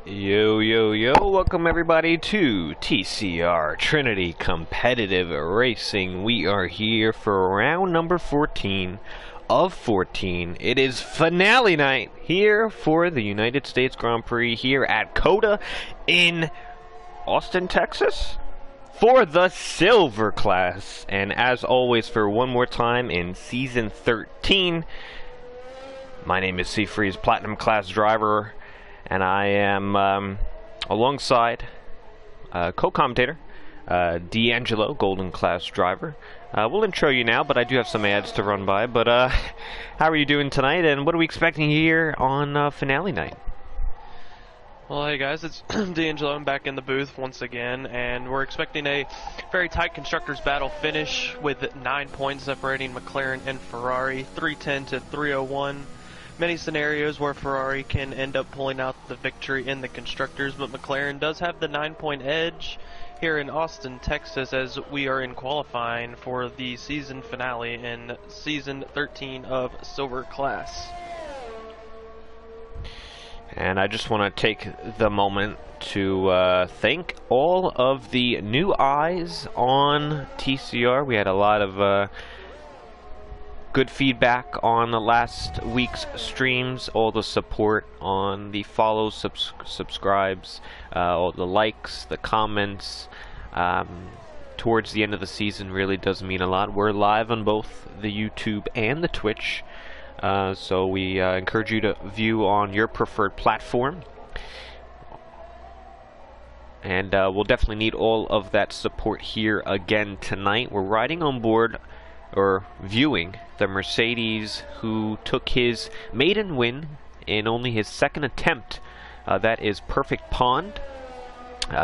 Yo, yo, yo, welcome everybody to TCR, Trinity Competitive Racing. We are here for round number 14 of 14. It is finale night here for the United States Grand Prix here at COTA in Austin, Texas, for the silver class. And as always, for one more time in season 13, my name is Seafreeze, Platinum Class driver, and I am alongside co-commentator D'Angelo, Golden Class driver. We'll intro you now, but I do have some ads to run by. But how are you doing tonight, and what are we expecting here on finale night? Well, hey guys, it's D'Angelo. I'm back in the booth once again, and we're expecting a very tight constructors battle finish with 9 points separating McLaren and Ferrari, 310 to 301. Many scenarios where Ferrari can end up pulling out the victory in the constructors, but McLaren does have the 9-point edge here in Austin, Texas, as we are in qualifying for the season finale in season 13 of Silver Class. And I just want to take the moment to thank all of the new eyes on TCR. We had a lot of good feedback on the last week's streams, all the support on the follows, subscribes, all the likes, the comments. Towards the end of the season really does mean a lot. We're live on both the YouTube and the Twitch, so we encourage you to view on your preferred platform. And we'll definitely need all of that support here again tonight. We're riding on board, or viewing, the Mercedes who took his maiden win in only his second attempt. That is Perfect Pond.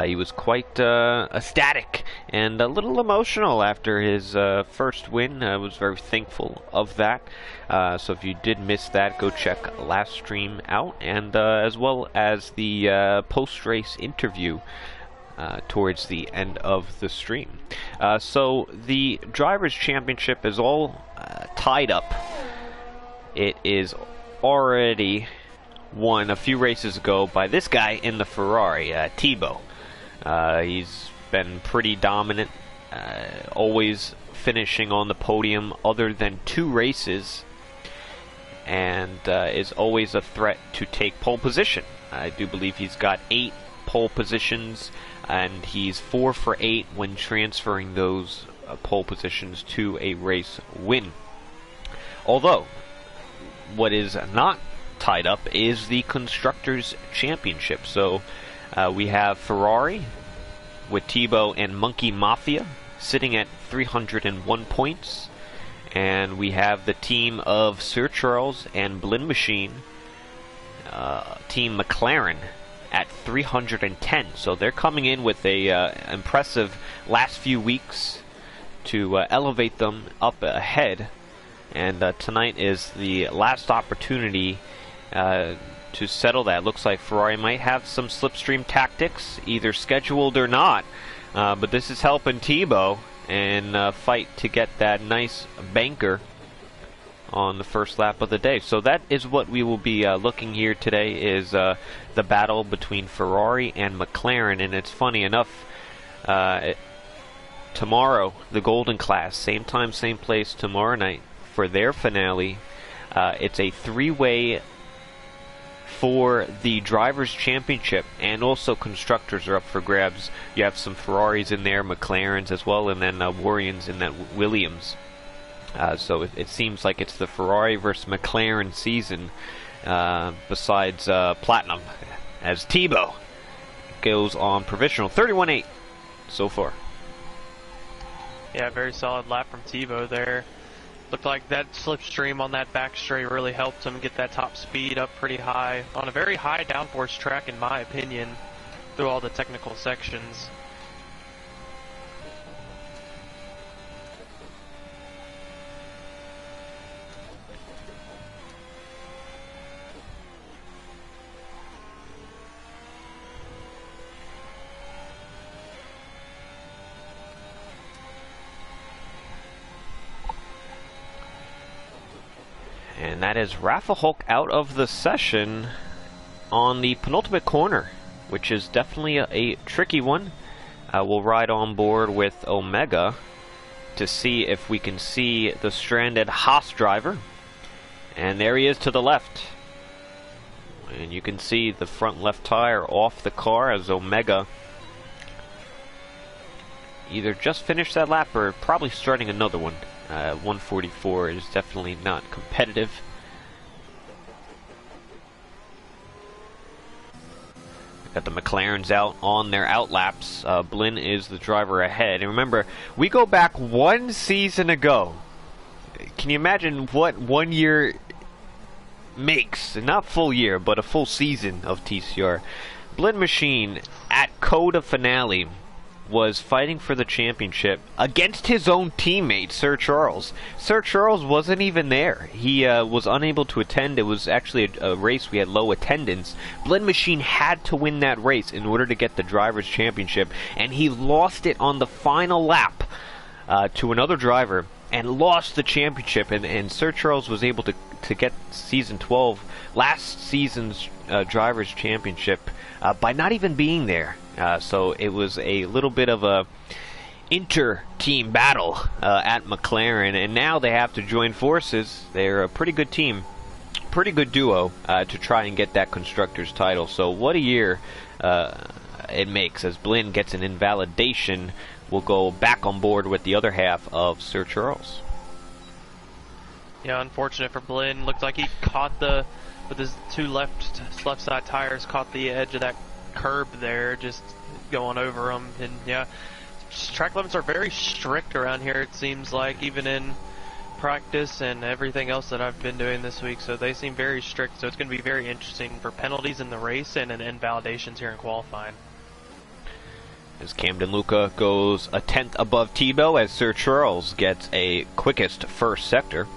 He was quite ecstatic and a little emotional after his first win. I was very thankful of that. So if you did miss that, go check last stream out, and as well as the post-race interview towards the end of the stream. So the Drivers' Championship is all tied up. It is already won a few races ago by this guy in the Ferrari, Thibaut. He's been pretty dominant, always finishing on the podium other than 2 races, and is always a threat to take pole position. I do believe he's got 8 pole positions, and he's 4 for 8 when transferring those pole positions to a race win. Although, what is not tied up is the Constructors' Championship. So we have Ferrari with Thibaut and Monkey Mafia sitting at 301 points, and we have the team of Sir Charles and Blin Machine, Team McLaren, at 310. So they're coming in with a impressive last few weeks to elevate them up ahead, and tonight is the last opportunity to settle that. Looks like Ferrari might have some slipstream tactics, either scheduled or not, but this is helping Thibaut and fight to get that nice banker on the first lap of the day. So that is what we will be looking here today, is the battle between Ferrari and McLaren. And it's funny enough, tomorrow, the Golden Class, same time, same place tomorrow night for their finale. It's a 3-way for the Drivers' Championship, and also Constructors are up for grabs. You have some Ferraris in there, McLarens as well, and then Warriors in that Williams. So it seems like it's the Ferrari versus McLaren season, besides Platinum, as Thibaut goes on provisional 31.8 so far. Yeah, very solid lap from Thibaut there. Looked like that slipstream on that back straight really helped him get that top speed up pretty high on a very high downforce track, in my opinion, through all the technical sections. And that is Rafa Hulk out of the session on the penultimate corner which is definitely a tricky one. We'll ride on board with Omega to see if we can see the stranded Haas driver. And there he is to the left. And you can see the front left tire off the car as Omega either just finished that lap or probably starting another one. 144 is definitely not competitive. Got the McLarens out on their outlaps. Blinn is the driver ahead. And remember, we go back one season ago. Can you imagine what 1 year makes? Not full year, but a full season of TCR. Blinn Machine at Coda Finale was fighting for the championship against his own teammate, Sir Charles. Sir Charles wasn't even there. He was unable to attend. It was actually a race we had low attendance. Blinn Machine had to win that race in order to get the Drivers' Championship, and he lost it on the final lap to another driver and lost the championship, and Sir Charles was able to get Season 12, last season's Drivers' Championship, by not even being there. So it was a little bit of a inter-team battle at McLaren, and now they have to join forces. They're a pretty good team, pretty good duo to try and get that Constructors title. So what a year it makes as Blinn gets an invalidation. Will go back on board with the other half of Sir Charles. Yeah, unfortunate for Blinn. Looked like he caught with his two left side tires, caught the edge of that curb there, just going over them. And yeah, track limits are very strict around here, it seems like, even in practice and everything else that I've been doing this week. So they seem very strict, so it's going to be very interesting for penalties in the race and invalidations here in qualifying. As Camden Luca goes a tenth above Tebow, as Sir Charles gets a quickest first sector.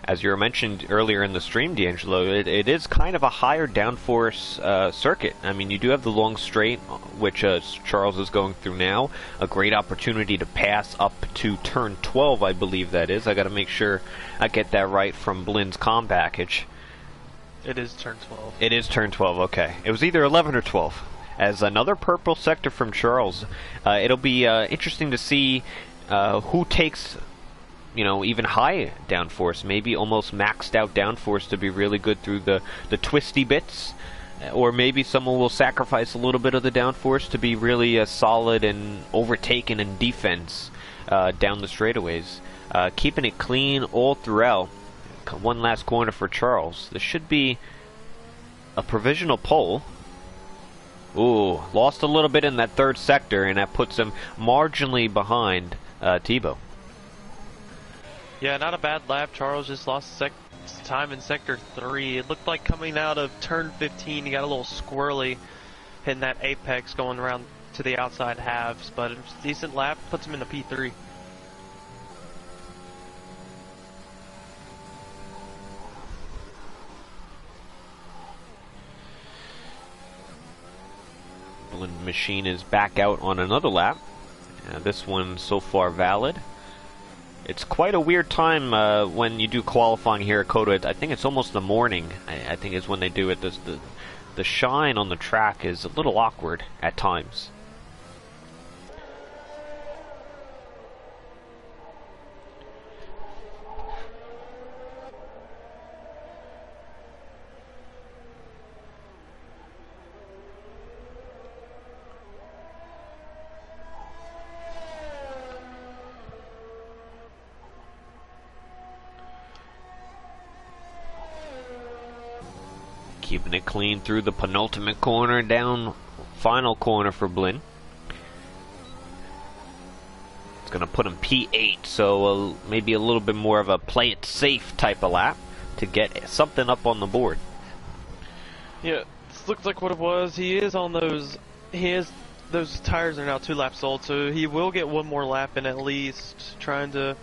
As you mentioned earlier in the stream, D'Angelo, it is kind of a higher downforce circuit. I mean, you do have the long straight, which Charles is going through now. A great opportunity to pass up to turn 12, I believe that is. I got to make sure I get that right from Blinn's comm package. It is turn 12. It is turn 12, okay. It was either 11 or 12. As another purple sector from Charles. It'll be interesting to see who takes, even high downforce. Maybe almost maxed out downforce to be really good through the twisty bits. Or maybe someone will sacrifice a little bit of the downforce to be really solid and overtaken in defense down the straightaways. Keeping it clean all throughout. One last corner for Charles. This should be a provisional pole. Ooh, lost a little bit in that third sector, and that puts him marginally behind Tebow. Yeah, not a bad lap. Charles just lost time in sector 3. It looked like coming out of turn 15, he got a little squirrely hitting that apex going around to the outside halves, but it's a decent lap, puts him in the P3. Blinn Machine is back out on another lap. This one so far valid. It's quite a weird time when you do qualifying here at Coda. I think it's almost the morning. I think is when they do it. The shine on the track is a little awkward at times. Keeping it clean through the penultimate corner, down final corner for Blinn. It's going to put him P8, so maybe a little bit more of a play it safe type of lap to get something up on the board. Yeah, this looks like what it was. He is on those. Those tires are now 2 laps old, so he will get one more lap in at least, trying to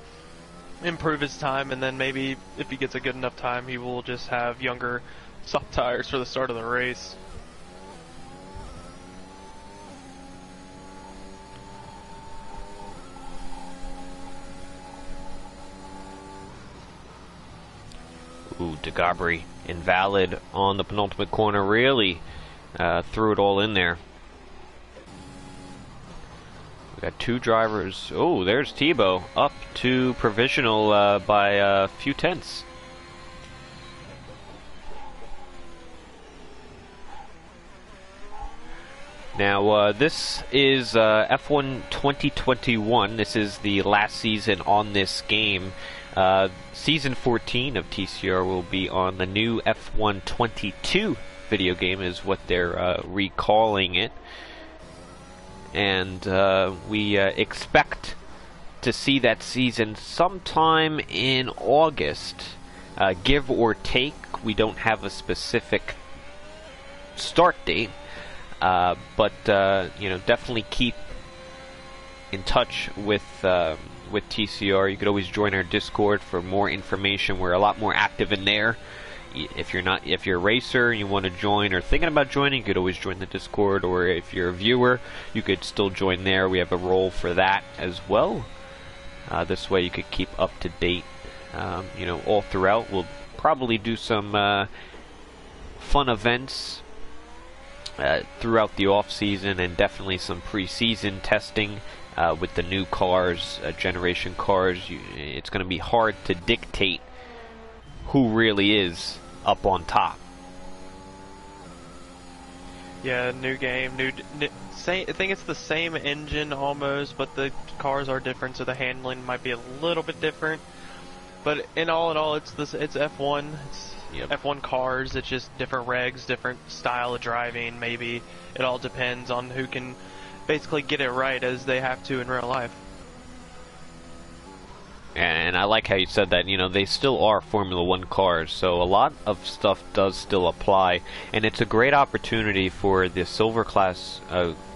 improve his time, and then maybe if he gets a good enough time, he will just have younger soft tires for the start of the race. Ooh, DeGabri invalid on the penultimate corner, really threw it all in there. We got two drivers. Oh, there's Tebow up to provisional by a few tenths. Now, this is F1 2021. This is the last season on this game. Season 14 of TCR will be on the new F1 22 video game, is what they're recalling it. And we expect to see that season sometime in August, give or take. We don't have a specific start date. But you know, definitely keep in touch with TCR. You could always join our Discord for more information. We're a lot more active in there. If you're a racer and you want to join or thinking about joining, you could always join the Discord. Or if you're a viewer, you could still join there. We have a role for that as well. This way, you could keep up to date. You know, all throughout. We'll probably do some fun events throughout the off season, and definitely some pre-season testing with the new cars, generation cars. It's going to be hard to dictate who really is up on top. Yeah, new game, I think it's the same engine almost, but the cars are different, so the handling might be a little bit different. But in all, it's F1. Yep. F1 cars, it's just different regs, different style of driving, maybe. It all depends on who can basically get it right as they have to in real life. And I like how you said that. You know, they still are Formula One cars, so a lot of stuff does still apply, and it's a great opportunity for the Silver Class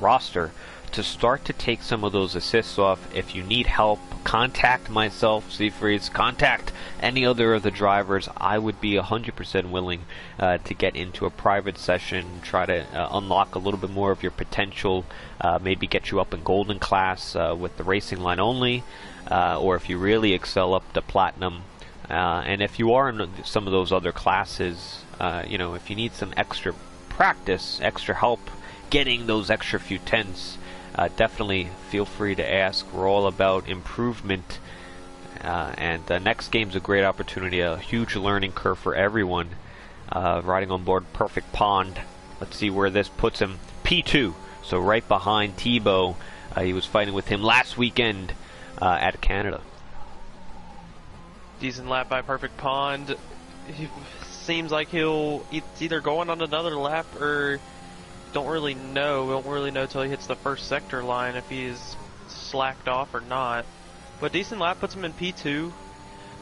roster to start to take some of those assists off. If you need help, contact myself, Seafreeze, contact any other of the drivers. I would be 100% willing to get into a private session, try to unlock a little bit more of your potential, maybe get you up in Golden Class with the racing line only, or if you really excel up to Platinum. And if you are in some of those other classes, you know, if you need some extra practice, extra help getting those extra few tenths, definitely feel free to ask. We're all about improvement, and the next game's a great opportunity, a huge learning curve for everyone. Riding on board Perfect Pond. Let's see where this puts him. P2, so right behind Tebow. He was fighting with him last weekend at Canada. Decent lap by Perfect Pond. He seems like it's either going on another lap or don't really know till he hits the first sector line if he's slacked off or not. But decent lap puts him in P2.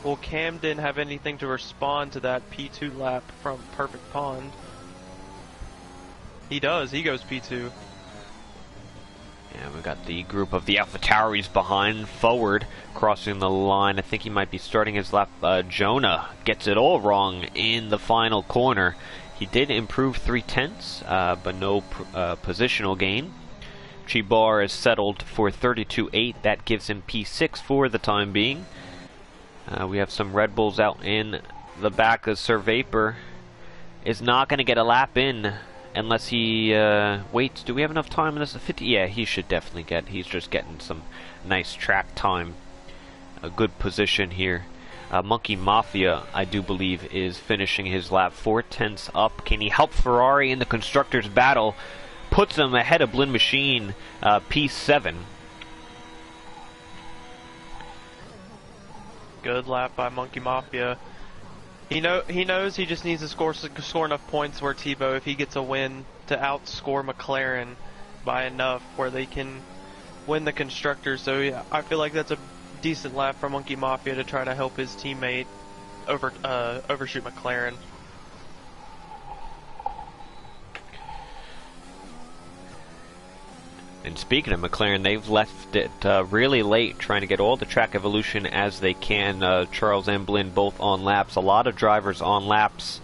Well, Cam didn't have anything to respond to that P2 lap from Perfect Pond. He does. He goes P2. Yeah, we got the group of the AlphaTauris behind, forward, crossing the line. I think he might be starting his lap. Jonah gets it all wrong in the final corner. He did improve 3 tenths, but no positional gain. Chibar is settled for 32.8. That gives him P6 for the time being. We have some Red Bulls out in the back. Of Sir Vapor is not going to get a lap in unless he waits. Do we have enough time in this? 50? Yeah, he should definitely get. He's just getting some nice track time. A good position here. Monkey Mafia, I do believe, is finishing his lap 4 tenths up. Can he help Ferrari in the Constructors' battle? Puts him ahead of Blinn Machine, P7. Good lap by Monkey Mafia. He knows he just needs to score enough points where Tebow, if he gets a win, to outscore McLaren by enough where they can win the Constructors. So yeah, I feel like that's a decent lap for Monkey Mafia to try to help his teammate overshoot McLaren. And speaking of McLaren, they've left it really late, trying to get all the track evolution as they can. Charles and Blinn both on laps. A lot of drivers on laps.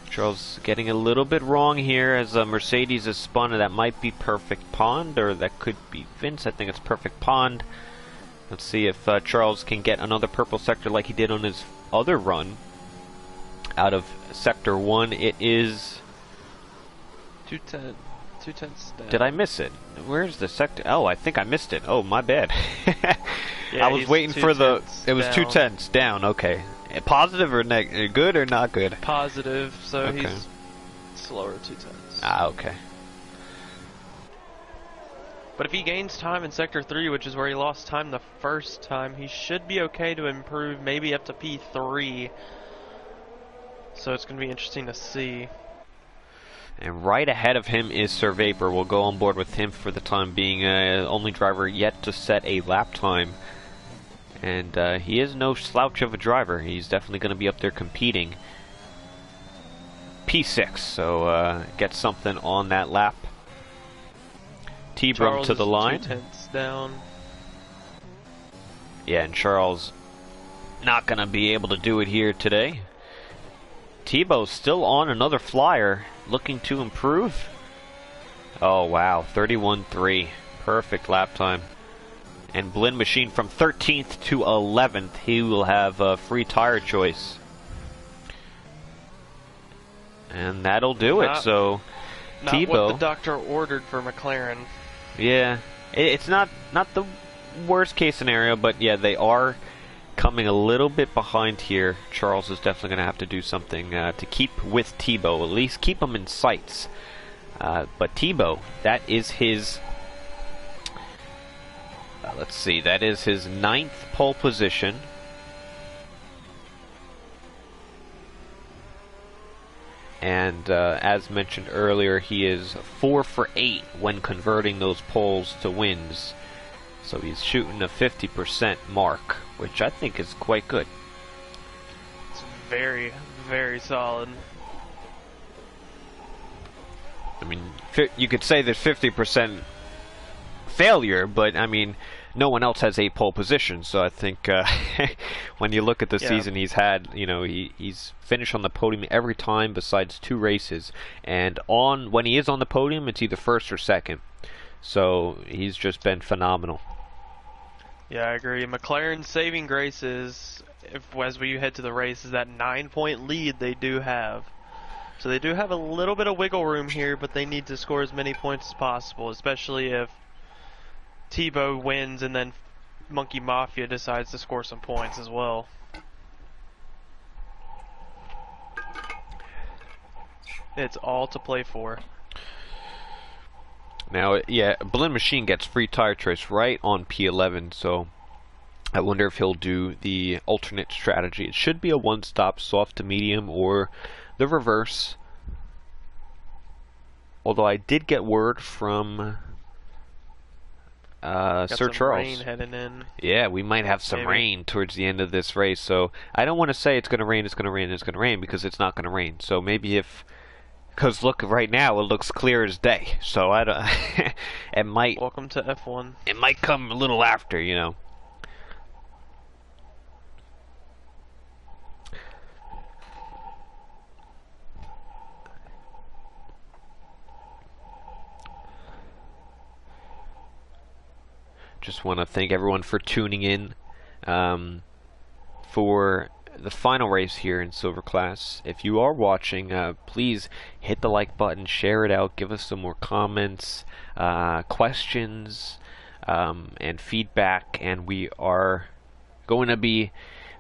Charles getting a little bit wrong here as Mercedes is spun. That might be Perfect Pond, or that could be Vince. I think it's Perfect Pond. Let's see if Charles can get another purple sector like he did on his other run. out of Sector 1. It is... 210. 210's down. Did I miss it? Where's the sector? Oh, I think I missed it. Oh, my bad. Yeah, I was waiting for the... It was down. 210s down, okay. Positive or good or not good? Positive, so Okay. he's slower 210s. Ah, okay. But if he gains time in Sector 3, which is where he lost time the first time, he should be okay to improve maybe up to P3. So it's going to be interesting to see. And right ahead of him is Sir Vapor. We'll go on board with him for the time being. Only driver yet to set a lap time. And he is no slouch of a driver. He's definitely going to be up there competing. P6, so get something on that lap. T-Brum to the line. 2/10 down. Yeah, and Charles not going to be able to do it here today. Tebow's still on another flyer, looking to improve. Oh, wow, 31.3. Perfect lap time. And Blinn Machine from 13th to 11th. He will have a free tire choice. And that'll do it. So, Not Tebow... what the doctor ordered for McLaren. Yeah, it's not the worst case scenario, but yeah, they are coming a little bit behind here. Charles is definitely going to have to do something to keep with Tebow, at least keep him in sights. But Tebow, that is his, let's see, that is his 9th pole position. And as mentioned earlier, he is 4 for 8 when converting those poles to wins. So he's shooting a 50% mark, which I think is quite good. It's very, very solid. I mean, you could say there's 50% failure, but I mean, no one else has 8 pole positions. So I think when you look at the season he's had, you know, he's finished on the podium every time besides 2 races. And when he is on the podium, it's either first or second. So he's just been phenomenal. Yeah, I agree. McLaren's saving grace is, as we head to the race, is that 9-point lead they do have. So they do have a little bit of wiggle room here, but they need to score as many points as possible, especially if Tebow wins and then Monkey Mafia decides to score some points as well. It's all to play for. Now, yeah, Blinn Machine gets free tire choice right on P11, so I wonder if he'll do the alternate strategy. It should be a one-stop, soft to medium, or the reverse. Although I did get word from Sir Charles. Rain heading in. Yeah, we might have some rain towards the end of this race, so I don't want to say it's going to rain, it's going to rain, it's going to rain, because it's not going to rain. So maybe if... Because look, right now it looks clear as day, so I don't. It might. Welcome to F1. It might come a little after, you know. Just want to thank everyone for tuning in for the final race here in Silver Class. If you are watching, please hit the like button, share it out, give us some more comments, questions, and feedback. And we are going to be,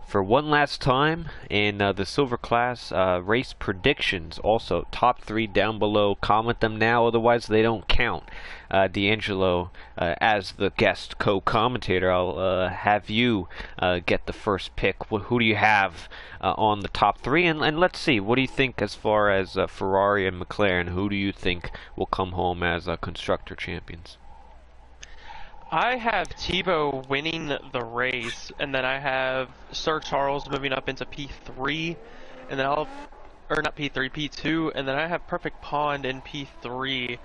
for one last time, in the Silver Class race predictions. Also, top 3 down below. Comment them now, otherwise they don't count. D'Angelo, as the guest co-commentator, I'll have you get the first pick. Who do you have on the top 3? And let's see, what do you think as far as Ferrari and McLaren? Who do you think will come home as constructor champions? I have Tebow winning the race, and then I have Sir Charles moving up into P3, and then not P3, P2, and then I have Perfect Pond in P3.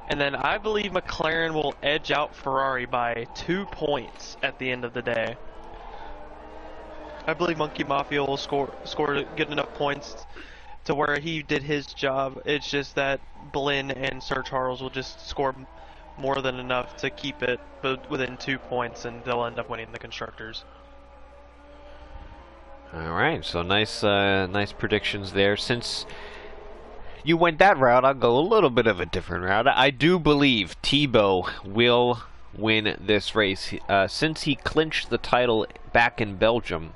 And then I believe McLaren will edge out Ferrari by 2 points at the end of the day. I believe Monkey Mafia will score good enough points to where he did his job. It's just that Blinn and Sir Charles will just score more than enough to keep it within 2 points, and they'll end up winning the constructors. All right, so nice predictions there. Since you went that route, I'll go a little bit of a different route. I do believe Tebow will win this race. Since he clinched the title back in Belgium,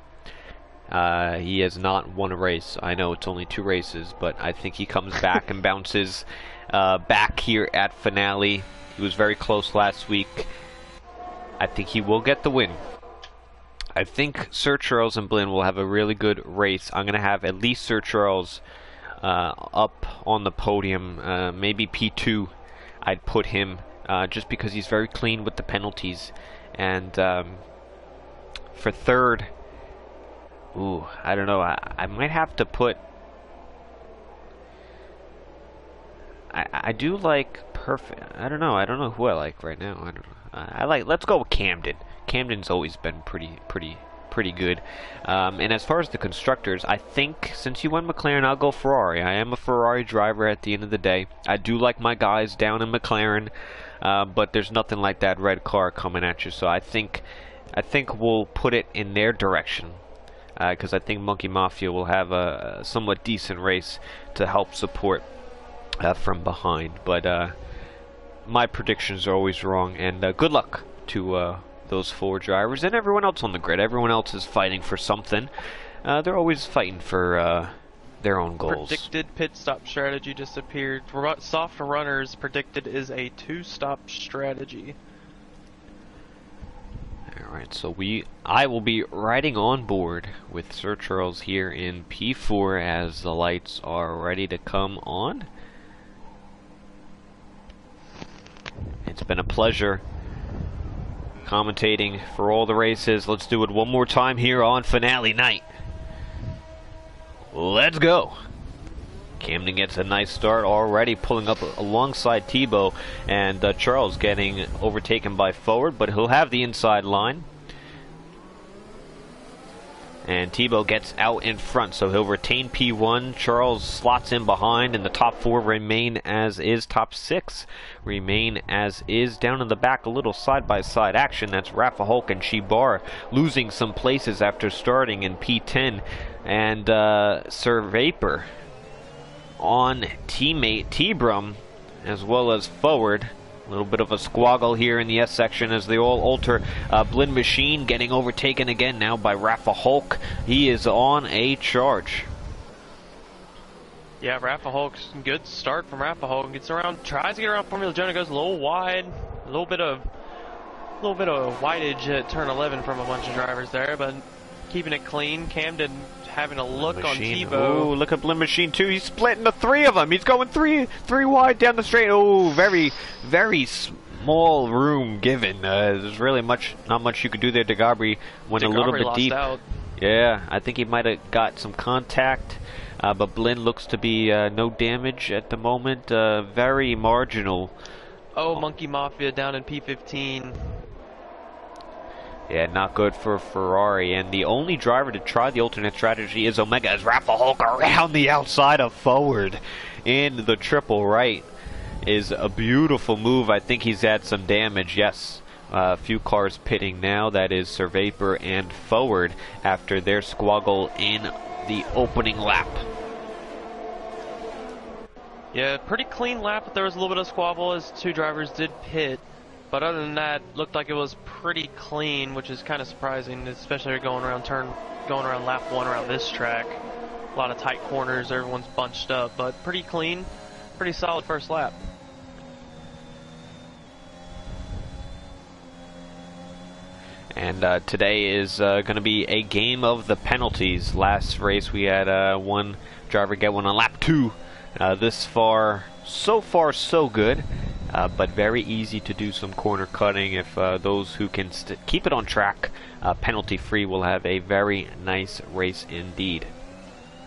he has not won a race. I know it's only 2 races, but I think he comes back and bounces back here at Finale. He was very close last week. I think he will get the win. I think Sir Charles and Blinn will have a really good race. I'm going to have at least Sir Charles up on the podium, maybe P2. I'd put him just because he's very clean with the penalties. And for third, ooh, I don't know. I might have to put. I do like Perfect. I don't know. I don't know who I like right now. I don't know. I like. Let's go with Camden. Camden's always been pretty good. And as far as the constructors, I think since you went McLaren, I'll go Ferrari. I am a Ferrari driver at the end of the day. I do like my guys down in McLaren, but there's nothing like that red car coming at you. So I think we'll put it in their direction, because I think Monkey Mafia will have a somewhat decent race to help support from behind. But my predictions are always wrong, and good luck to those 4 drivers and everyone else on the grid. Everyone else is fighting for something. They're always fighting for their own goals. Predicted pit stop strategy disappeared. Soft runners predicted is a 2-stop strategy. Alright, so I will be riding on board with Sir Charles here in P4 as the lights are ready to come on. It's been a pleasure commentating for all the races. Let's do it one more time here on Finale Night. Let's go. Camden gets a nice start already, pulling up alongside Tebow, and Charles getting overtaken by Forward, but he'll have the inside line. And Tebow gets out in front, so he'll retain P1. Charles slots in behind, and the top 4 remain as is. Top 6 remain as is. Down in the back, a little side-by-side action. That's Rafa Hulk and Shibar losing some places after starting in P10. And Sir Vapor on teammate T-Brum, as well as Forward. A little bit of a squabble here in the S section as they all alter. Blinn Machine getting overtaken again now by Rafa Hulk. He is on a charge. Yeah, Rafa Hulk's good start from Rafa Hulk. Gets around, tries to get around Formula Jonah, goes a little wide, a little bit of whiteage at turn 11 from a bunch of drivers there, but keeping it clean. Camden having a look on Tebow. Oh, look at Blinn Machine too. He's splitting the 3 of them. He's going three wide down the straight. Oh, very small room given. There's really not much you could do there. DeGabri went a little bit deep. Out. Yeah, I think he might have got some contact, but Blinn looks to be no damage at the moment. Very marginal. Oh, Monkey Mafia down in P15. Yeah, not good for Ferrari. And the only driver to try the alternate strategy is Omega, as Rafa Hulk around the outside of Forward in the triple right. Is a beautiful move. I think he's had some damage. Yes, a few cars pitting now. That is Sir Vapor and Forward after their squabble in the opening lap. Yeah, pretty clean lap, but there was a little bit of squabble as 2 drivers did pit. But other than that, looked like it was pretty clean, which is kind of surprising, especially going around lap 1 around this track. A lot of tight corners, everyone's bunched up, but pretty clean, pretty solid first lap. And today is going to be a game of the penalties. Last race we had one driver get one on lap 2. So far so good. But very easy to do some corner cutting if those who can keep it on track penalty free will have a very nice race indeed.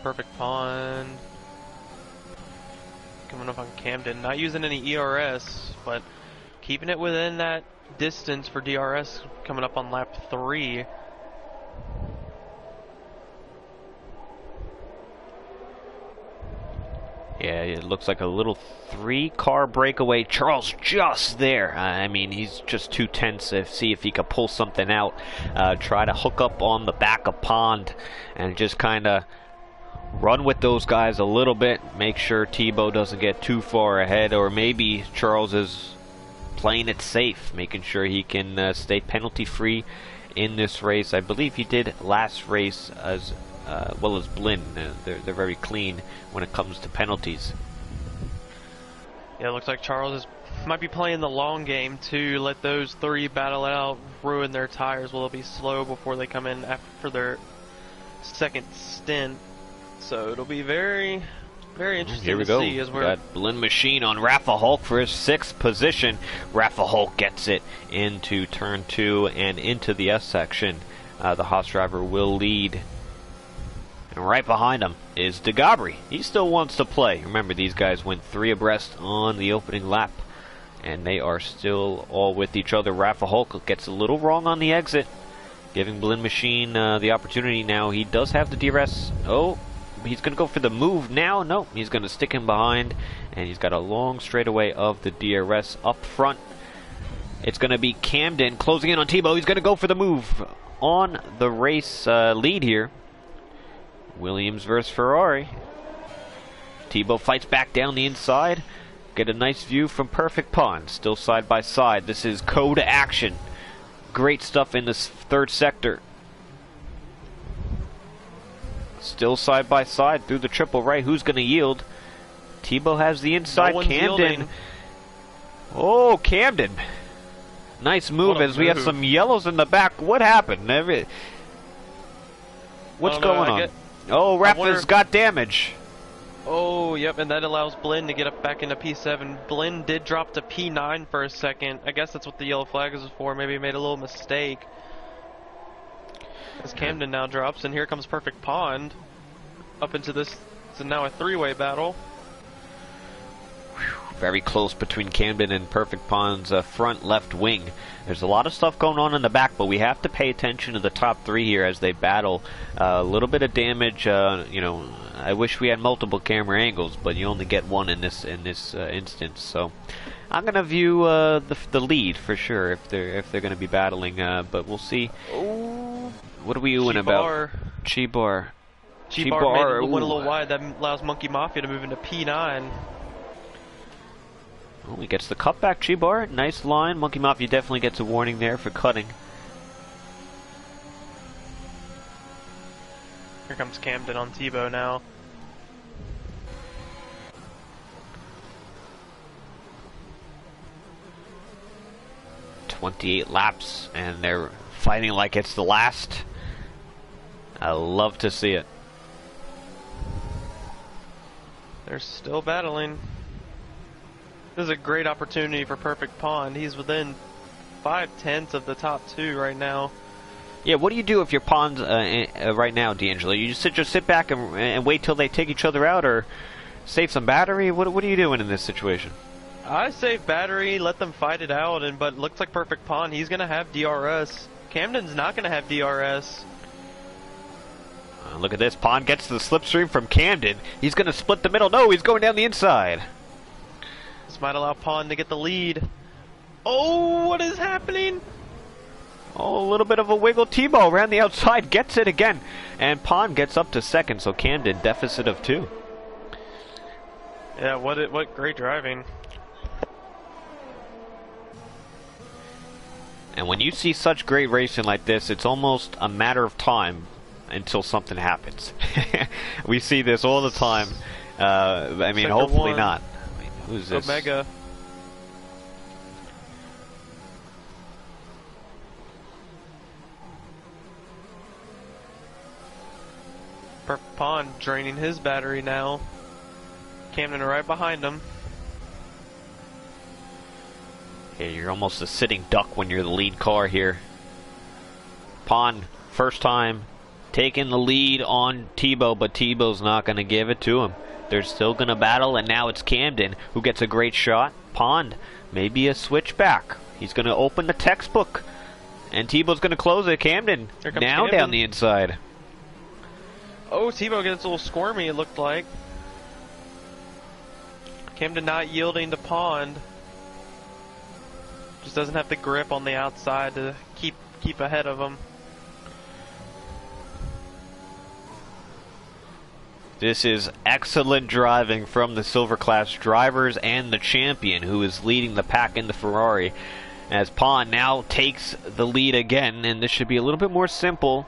Perfect pond. Coming up on Camden, not using any ERS, but keeping it within that distance for DRS coming up on lap 3. Yeah, it looks like a little 3-car breakaway. Charles just there. I mean, he's just too tense to see if he could pull something out. Try to hook up on the back of Pond and just kind of run with those guys a little bit. Make sure Tebow doesn't get too far ahead, or maybe Charles is playing it safe, making sure he can stay penalty free in this race. I believe he did last race as well as Blinn. They're very clean when it comes to penalties. Yeah, it looks like Charles might be playing the long game to let those 3 battle out, ruin their tires. Will they be slow before they come in for their second stint? So it'll be very, very interesting Here we to go. see as we're Got Blinn Machine on Rafa Hulk for his 6th position. Rafa Hulk gets it into turn 2 and into the S section. The Haas driver will lead. And right behind him is DeGabri. He still wants to play. Remember, these guys went 3 abreast on the opening lap, and they are still all with each other. Rafa Hulk gets a little wrong on the exit, giving Blinn Machine the opportunity now. He does have the DRS. Oh, he's going to go for the move now. No, he's going to stick him behind, and he's got a long straightaway of the DRS up front. It's going to be Camden closing in on Tebow. He's going to go for the move on the race lead here. Williams versus Ferrari. Tebow fights back down the inside. Get a nice view from Perfect Pond. Still side by side. This is code action. Great stuff in this 3rd sector. Still side by side through the triple right. Who's going to yield? Tebow has the inside. No one's Camden. yielding. Oh, Camden. Nice move as we have some yellows in the back. What happened? What's going on? Oh, Rafa's got damage. Oh, yep, and that allows Blinn to get up back into P7. Blinn did drop to P9 for a second. I guess that's what the yellow flag is for. Maybe he made a little mistake. As Camden now drops, and here comes Perfect Pond up into this. So now a 3-way battle. Very close between Camden and Perfect Pond's front left wing. There's a lot of stuff going on in the back, but we have to pay attention to the top 3 here as they battle. A little bit of damage. You know, I wish we had multiple camera angles, but you only get one in this instance. So I'm gonna view the lead for sure if they're going to be battling. But we'll see. Oh, what are we doing about Chibar? Chibar went a little wide. That allows Monkey Mafia to move into P9. Oh, he gets the cutback, Chibar. Nice line. Monkey Mafia definitely gets a warning there for cutting. Here comes Camden on Tebow now. "28 laps, and they're fighting like it's the last." I love to see it. They're still battling. This is a great opportunity for Perfect Pond. He's within 5/10 of the top 2 right now. Yeah, what do you do if you're Pond right now, D'Angelo? You just sit back and wait till they take each other out, or save some battery? What are you doing in this situation? I save battery, let them fight it out, but looks like Perfect Pond. He's going to have DRS. Camden's not going to have DRS. Look at this. Pond gets the slipstream from Camden. He's going to split the middle. No, he's going down the inside. This might allow Pond to get the lead. Oh, what is happening? Oh, a little bit of a wiggle. Tebow around the outside gets it again. And Pond gets up to 2nd, so Camden deficit of 2. Yeah, what great driving. And when you see such great racing like this, it's almost a matter of time until something happens. We see this all the time. I mean, hopefully not. I mean, who's this? Omega. Perfect Pond draining his battery now. Camden right behind him. Yeah, you're almost a sitting duck when you're the lead car here. Pond, first time, taking the lead on Tebow, but Tebow's not going to give it to him. They're still going to battle, and now it's Camden who gets a great shot. Pond, maybe a switchback. He's going to open the textbook, and Tebow's going to close it. Camden now Camden. Down the inside. Oh, Tebow gets a little squirmy, it looked like. Camden not yielding to Pond. Just doesn't have the grip on the outside to keep ahead of him. This is excellent driving from the Silver Class drivers and the champion, who is leading the pack in the Ferrari, as Pond now takes the lead again, and this should be a little bit more simple.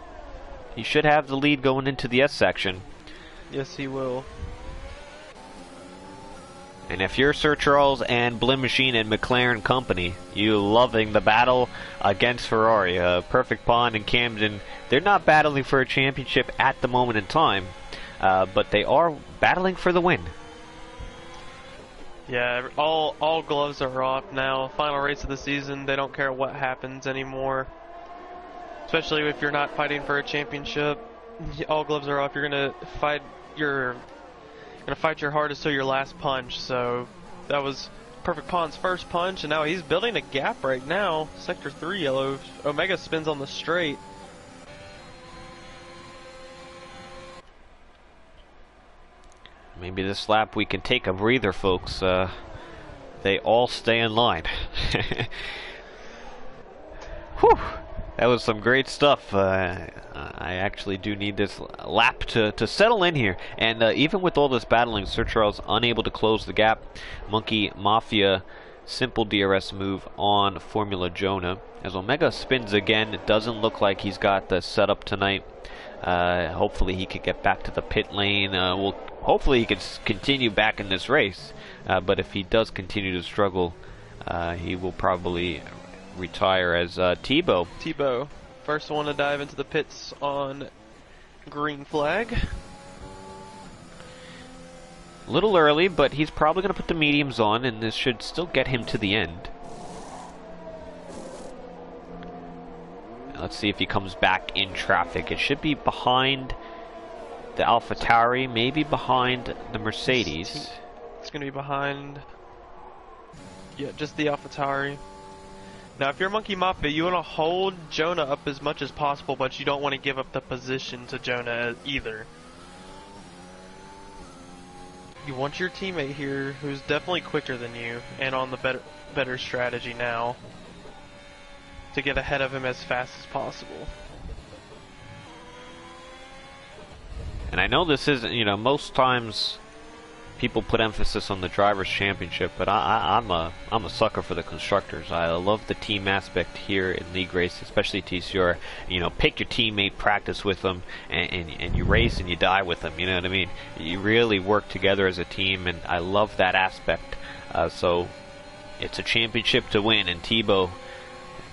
He should have the lead going into the S section. Yes, he will. And if you're Sir Charles and Blim Machine and McLaren Company, you loving the battle against Ferrari. Perfect Pond and Camden, they're not battling for a championship at the moment in time, but they are battling for the win. Yeah, all gloves are off now. Final race of the season, they don't care what happens anymore. Especially if you're not fighting for a championship. All gloves are off. You're gonna fight your hardest till your last punch. So that was Perfect Pond's first punch, and now he's building a gap right now. Sector 3 yellow. Omega spins on the straight. Maybe this lap we can take a breather, folks. They all stay in line. Whew. That was some great stuff. I actually do need this lap to settle in here. And even with all this battling, Sir Charles unable to close the gap. Monkey Mafia, simple DRS move on Formula Jonah. As Omega spins again, it doesn't look like he's got the setup tonight. Hopefully he could get back to the pit lane. Hopefully he could continue back in this race. But if he does continue to struggle, he will probably retire as Tebow. Tebow, first one to dive into the pits on green flag. A little early, but he's probably going to put the mediums on, and this should still get him to the end. Let's see if he comes back in traffic. It should be behind the AlphaTauri, maybe behind the Mercedes. It's going to be behind, yeah, just the AlphaTauri. Now, if you're Monkey Mafia, you want to hold Jonah up as much as possible, but you don't want to give up the position to Jonah either. You want your teammate here, who's definitely quicker than you, and on the better strategy now, to get ahead of him as fast as possible. And I know this isn't, most times people put emphasis on the Drivers' Championship, but I'm a sucker for the Constructors. I love the team aspect here in League Race, especially TCR. Pick your teammate, practice with them, and you race and you die with them. You know what I mean? You really work together as a team, and I love that aspect. So it's a championship to win, and Tebow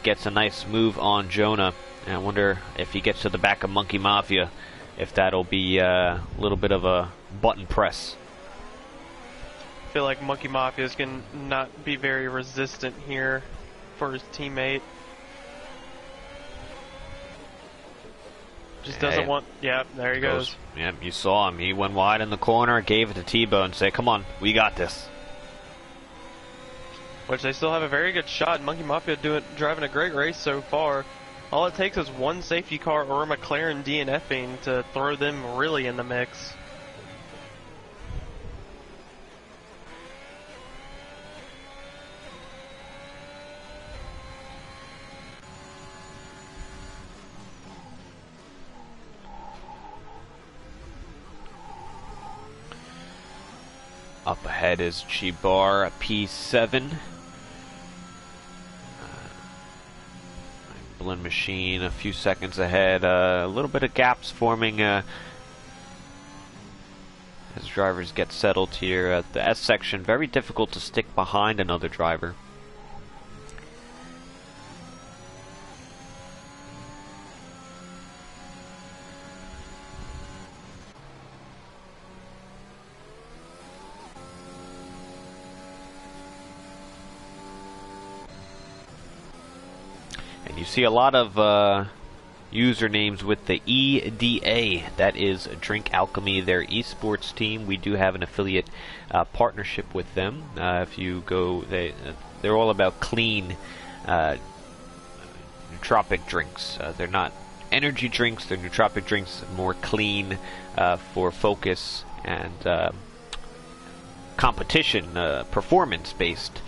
gets a nice move on Jonah. And I wonder if he gets to the back of Monkey Mafia, if that'll be a little bit of a button press. I feel like Monkey Mafia is going to not be very resistant here for his teammate. Just doesn't want... Yeah, there he goes. Yeah, you saw him. He went wide in the corner, gave it to Tebow and said, come on, we got this. Which they still have a very good shot. Monkey Mafia driving a great race so far. All it takes is one safety car or a McLaren DNFing to throw them really in the mix. Up ahead is Chibar P7. Blend Machine a few seconds ahead. A little bit of gaps forming as drivers get settled here. At the S section, very difficult to stick behind another driver. And you see a lot of usernames with the EDA. That is Drink Alchemy, their esports team. We do have an affiliate partnership with them. If you go, they're all about clean nootropic drinks. They're not energy drinks, they're nootropic drinks, more clean for focus and competition, performance-based.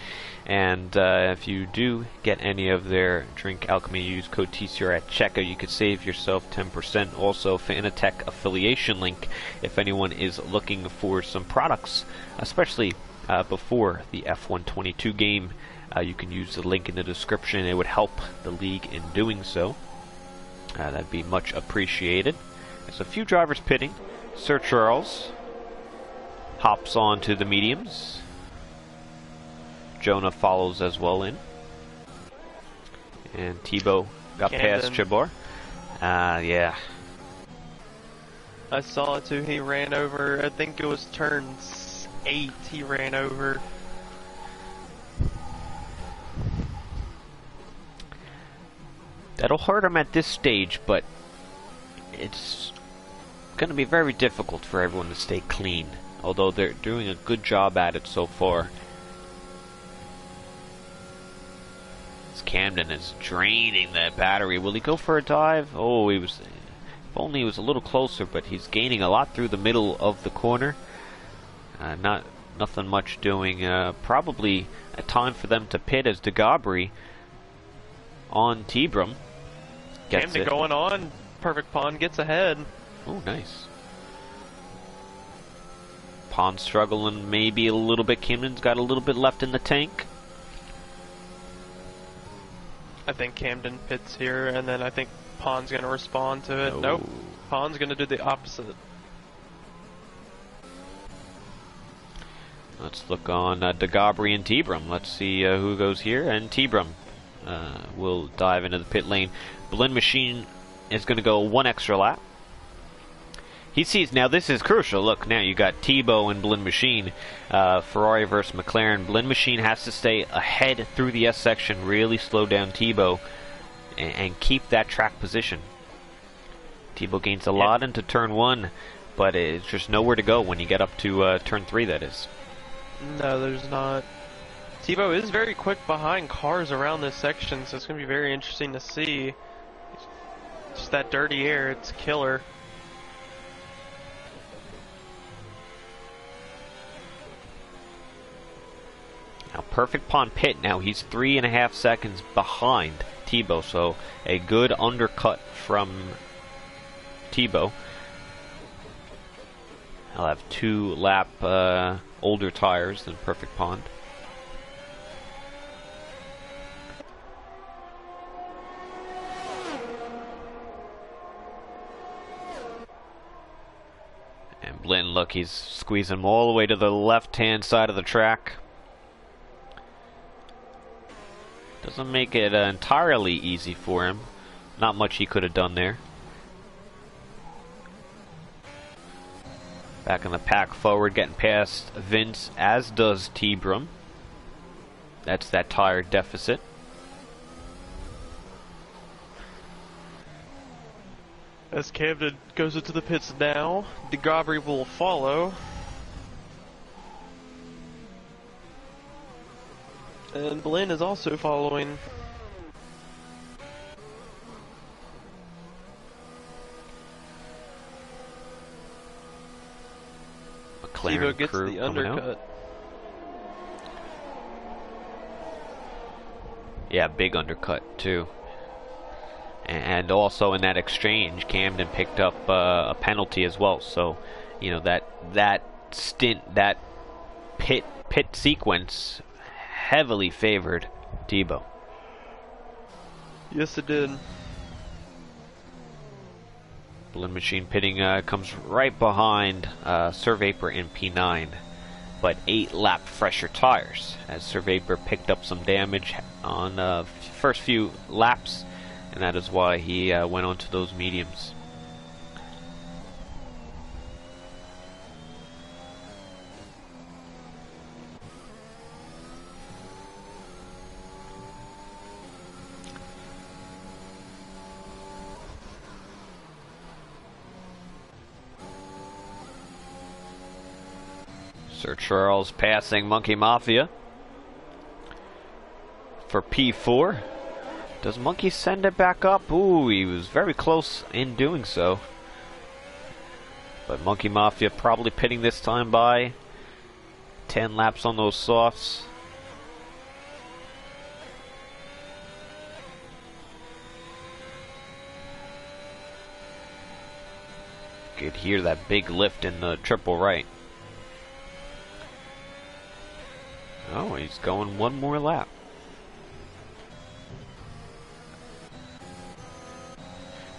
And if you do get any of their Drink Alchemy, use code TCR at checkout, you could save yourself 10%. Also, Fanatec affiliation link if anyone is looking for some products, especially before the F122 game. You can use the link in the description. It would help the league in doing so. That'd be much appreciated. There's a few drivers pitting. Sir Charles hops on to the mediums. Jonah follows as well in. And Tebow got past Chibar. Yeah. I saw it too. He ran over, I think it was turn 8 he ran over. That'll hurt him at this stage, but it's going to be very difficult for everyone to stay clean. Although they're doing a good job at it so far. Camden is draining that battery. Will he go for a dive? Oh, he was. If only he was a little closer, but he's gaining a lot through the middle of the corner. Nothing much doing. Probably a time for them to pit as DeGabri on Tebrum. Camden going on. Perfect Pond gets ahead. Oh, nice. Pond struggling maybe a little bit. Camden's got a little bit left in the tank. I think Camden pits here, and then I think Pond's going to respond to it. Nope. Pond's going to do the opposite. Let's look on DeGabri and Tebrum. Let's see who goes here. And Tebrum will dive into the pit lane. Blend Machine is going to go one extra lap. He sees, now this is crucial. Look, now you got Tebow and Blend Machine. Ferrari versus McLaren. Blend Machine has to stay ahead through the S section, really slow down Tebow, and keep that track position. Tebow gains a lot into turn 1, but it's just nowhere to go when you get up to turn 3, that is. No, there's not. Tebow is very quick behind cars around this section, so it's going to be very interesting to see. Just that dirty air, it's killer. Now, Perfect Pond pit. Now he's 3.5 seconds behind Tebow, so a good undercut from Tebow. I'll have 2 lap older tires than Perfect Pond. And Blinn, look, he's squeezing him all the way to the left-hand side of the track. Doesn't make it entirely easy for him. Not much he could have done there. Back in the pack forward, getting past Vince, as does Tebrum. That's that tire deficit. As Camden goes into the pits now, DeGabri will follow. And Blinn is also following. McLaren gets crew the undercut. out. Yeah, big undercut too. And also in that exchange, Camden picked up a penalty as well. So, you know, that stint, that pit sequence heavily favored Tebow. Yes, it did. Blend Machine pitting comes right behind Sir Vapor in P9, but 8 lap fresher tires, as Sir Vapor picked up some damage on first few laps, and that is why he went on to those mediums. Sir Charles passing Monkey Mafia for P4. Does Monkey send it back up? Ooh, he was very close in doing so. But Monkey Mafia probably pitting this time by 10 laps on those softs. You could hear that big lift in the triple right. Oh, he's going one more lap.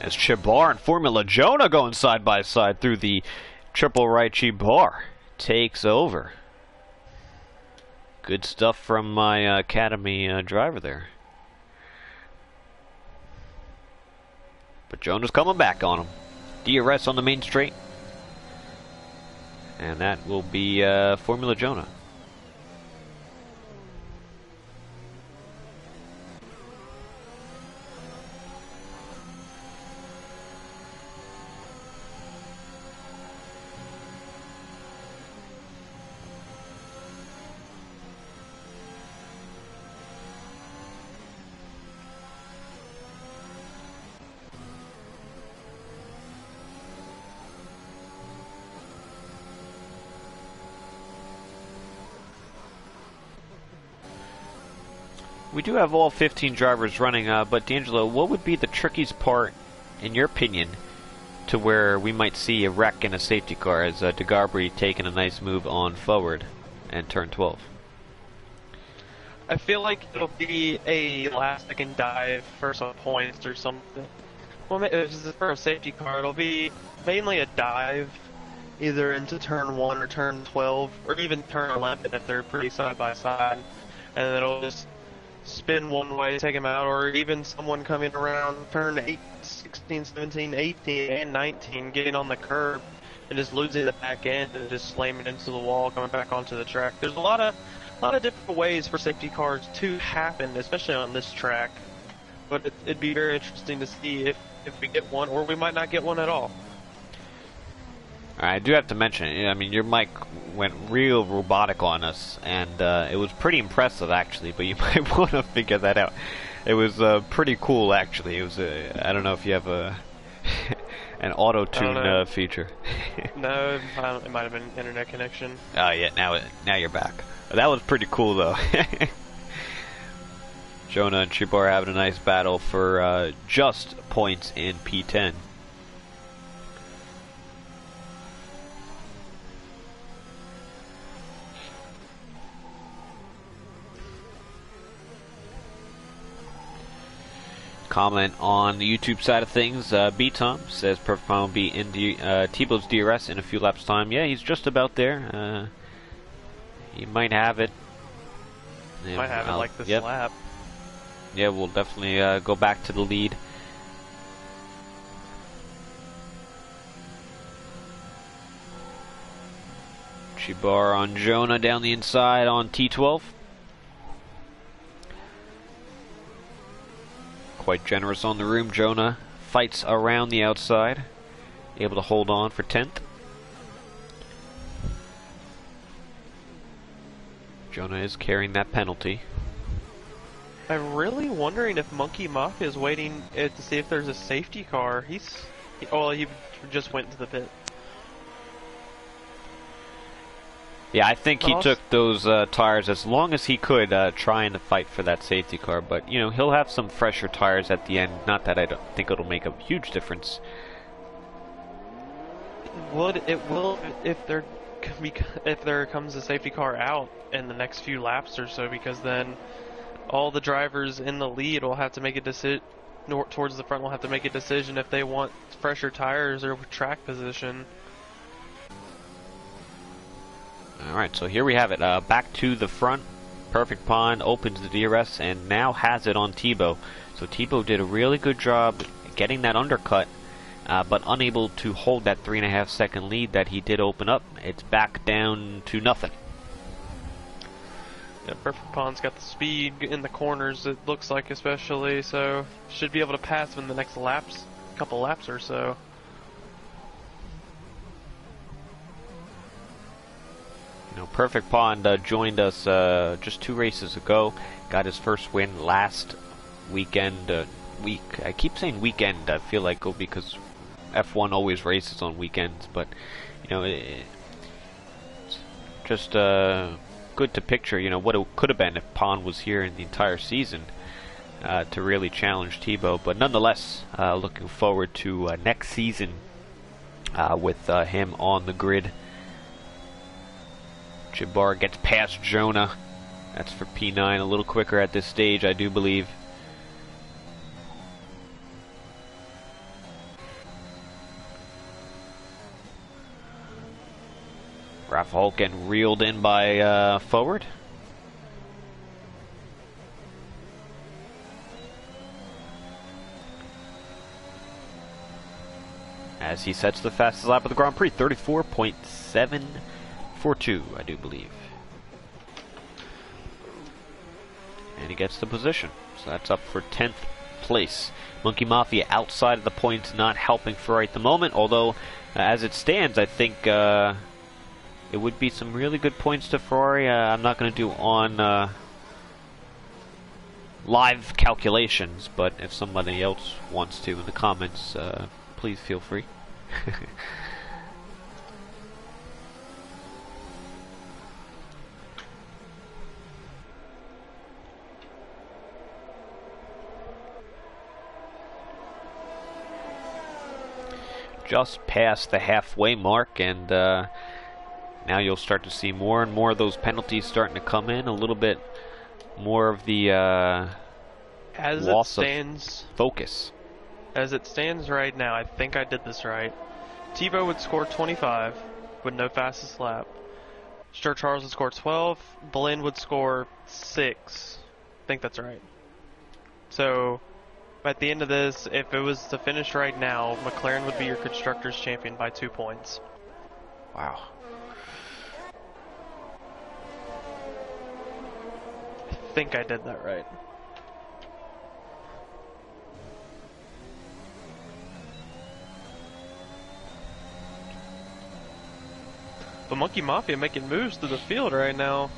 As Chibar and Formula Jonah going side by side through the triple right. Chibar takes over. Good stuff from my academy driver there. But Jonah's coming back on him. DRS on the main straight. And that will be Formula Jonah. We do have all 15 drivers running, but D'Angelo, what would be the trickiest part, in your opinion, to where we might see a wreck in a safety car as DeGarbry taking a nice move on forward and turn 12? I feel like it'll be a last-second dive for some points or something. Well, if this is for a safety car, it'll be mainly a dive, either into turn 1 or turn 12, or even turn 11 if they're pretty side-by-side, and then it'll just spin one way, take him out, or even someone coming around turn 8, 16, 17, 18, and 19, getting on the curb and just losing the back end and just slamming into the wall, coming back onto the track. There's a lot of different ways for safety cars to happen, especially on this track. But it'd be very interesting to see if we get one, or we might not get one at all. I do have to mention, I mean, your mic went real robotic on us, and it was pretty impressive, actually, but you might want to figure that out. It was pretty cool, actually. It was, I don't know if you have a an auto-tune feature. No, it might have been internet connection. Oh, yeah, now you're back. That was pretty cool, though. Jonah and Chibar having a nice battle for just points in P10. Comment on the YouTube side of things. B-Tom says Perfect Pond will be in Tebow's DRS in a few laps' time. Yeah, he's just about there. He might have it. Yeah, might have it like this lap. Yeah, we'll definitely go back to the lead. Chibar on Jonah down the inside on T12. Quite generous on the room. Jonah fights around the outside, able to hold on for 10th. Jonah is carrying that penalty. I'm really wondering if Monkey Muck is waiting to see if there's a safety car. He just went to the pit. Yeah, I think he took those tires as long as he could, trying to fight for that safety car. But, you know, he'll have some fresher tires at the end. Not that I don't think it'll make a huge difference. It will if there comes a safety car out in the next few laps or so, because then all the drivers in the lead will have to make a decision. Towards the front will have to make a decision if they want fresher tires or track position. Alright, so here we have it. Back to the front. Perfect Pond opens the DRS and now has it on Tebow. So Tebow did a really good job getting that undercut, but unable to hold that 3.5 second lead that he did open up. It's back down to nothing. Yeah, Perfect Pond's got the speed in the corners, it looks like, especially, so should be able to pass him in the next couple laps or so. You know, Perfect Pond joined us just 2 races ago. Got his first win last weekend. I keep saying weekend. I feel like because F1 always races on weekends, but you know, just good to picture, you know, what it could have been if Pond was here in the entire season to really challenge Tebow. But nonetheless, looking forward to next season with him on the grid. Jabbar gets past Jonah. That's for P9, a little quicker at this stage, I do believe. Rafa Holt getting reeled in by forward. As he sets the fastest lap of the Grand Prix, 34.742, I do believe. And he gets the position. So that's up for 10th place. Monkey Mafia outside of the points, not helping Ferrari at the moment, although as it stands, I think it would be some really good points to Ferrari. I'm not going to do on live calculations, but if somebody else wants to in the comments, please feel free. Just past the halfway mark, and now you'll start to see more and more of those penalties starting to come in. A little bit more of the loss of focus. As it stands right now, I think I did this right. Tebow would score 25 with no fastest lap. Sir Charles would score 12. Blinn would score 6. I think that's right. So at the end of this, if it was to finish right now, McLaren would be your Constructors' champion by 2 points. Wow. I think I did that right. But Monkey Mafia making moves through the field right now.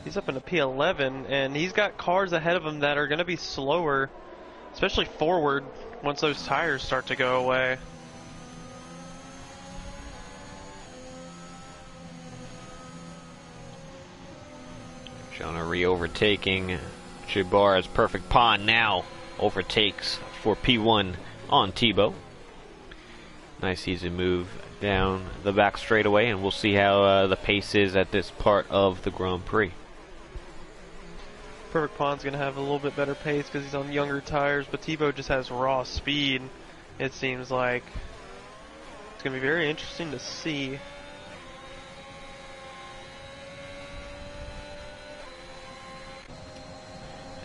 He's up in a P11, and he's got cars ahead of him that are going to be slower, especially forward, once those tires start to go away. Jonah re-overtaking. Jabbar's perfect pond now overtakes for P1 on Tebow. Nice easy move down the back straightaway, and we'll see how the pace is at this part of the Grand Prix. Perfect Pond's going to have a little bit better pace because he's on younger tires, but Tebow just has raw speed, it seems like. It's going to be very interesting to see.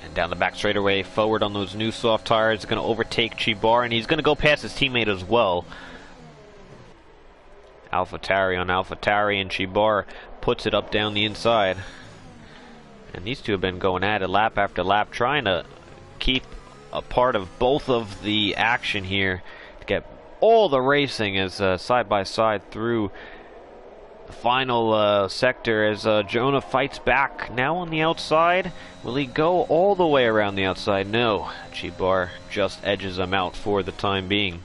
And down the back straightaway, forward on those new soft tires, going to overtake Jabbar, and he's going to go past his teammate as well. AlphaTauri on AlphaTauri, and Jabbar puts it up down the inside. And these two have been going at it lap after lap, trying to keep a part of both of the action here to get all the racing as side by side through the final sector as Jonah fights back. Now on the outside, will he go all the way around the outside? No, Jabbar just edges him out for the time being.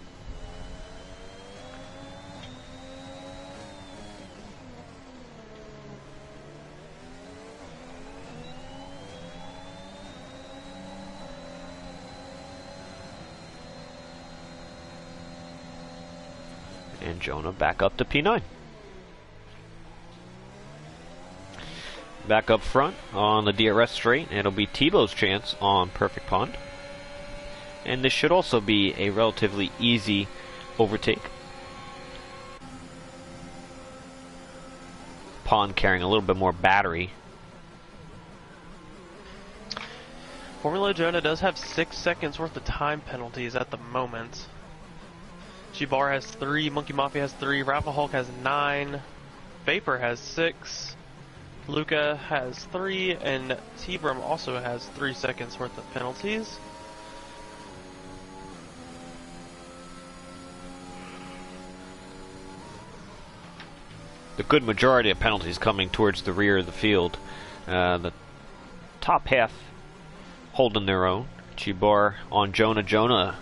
And Jonah back up to P9. Back up front on the DRS straight, it'll be Tebow's chance on Perfect Pond. And this should also be a relatively easy overtake. Pond carrying a little bit more battery. Formula Jonah does have 6 seconds worth of time penalties at the moment. Jabbar has 3, Monkey Mafia has 3, Rafa Hulk has 9, Vapor has 6, Luca has 3, and T-Brum also has 3 seconds worth of penalties. The good majority of penalties coming towards the rear of the field. The top half holding their own. Jabbar on Jonah. Jonah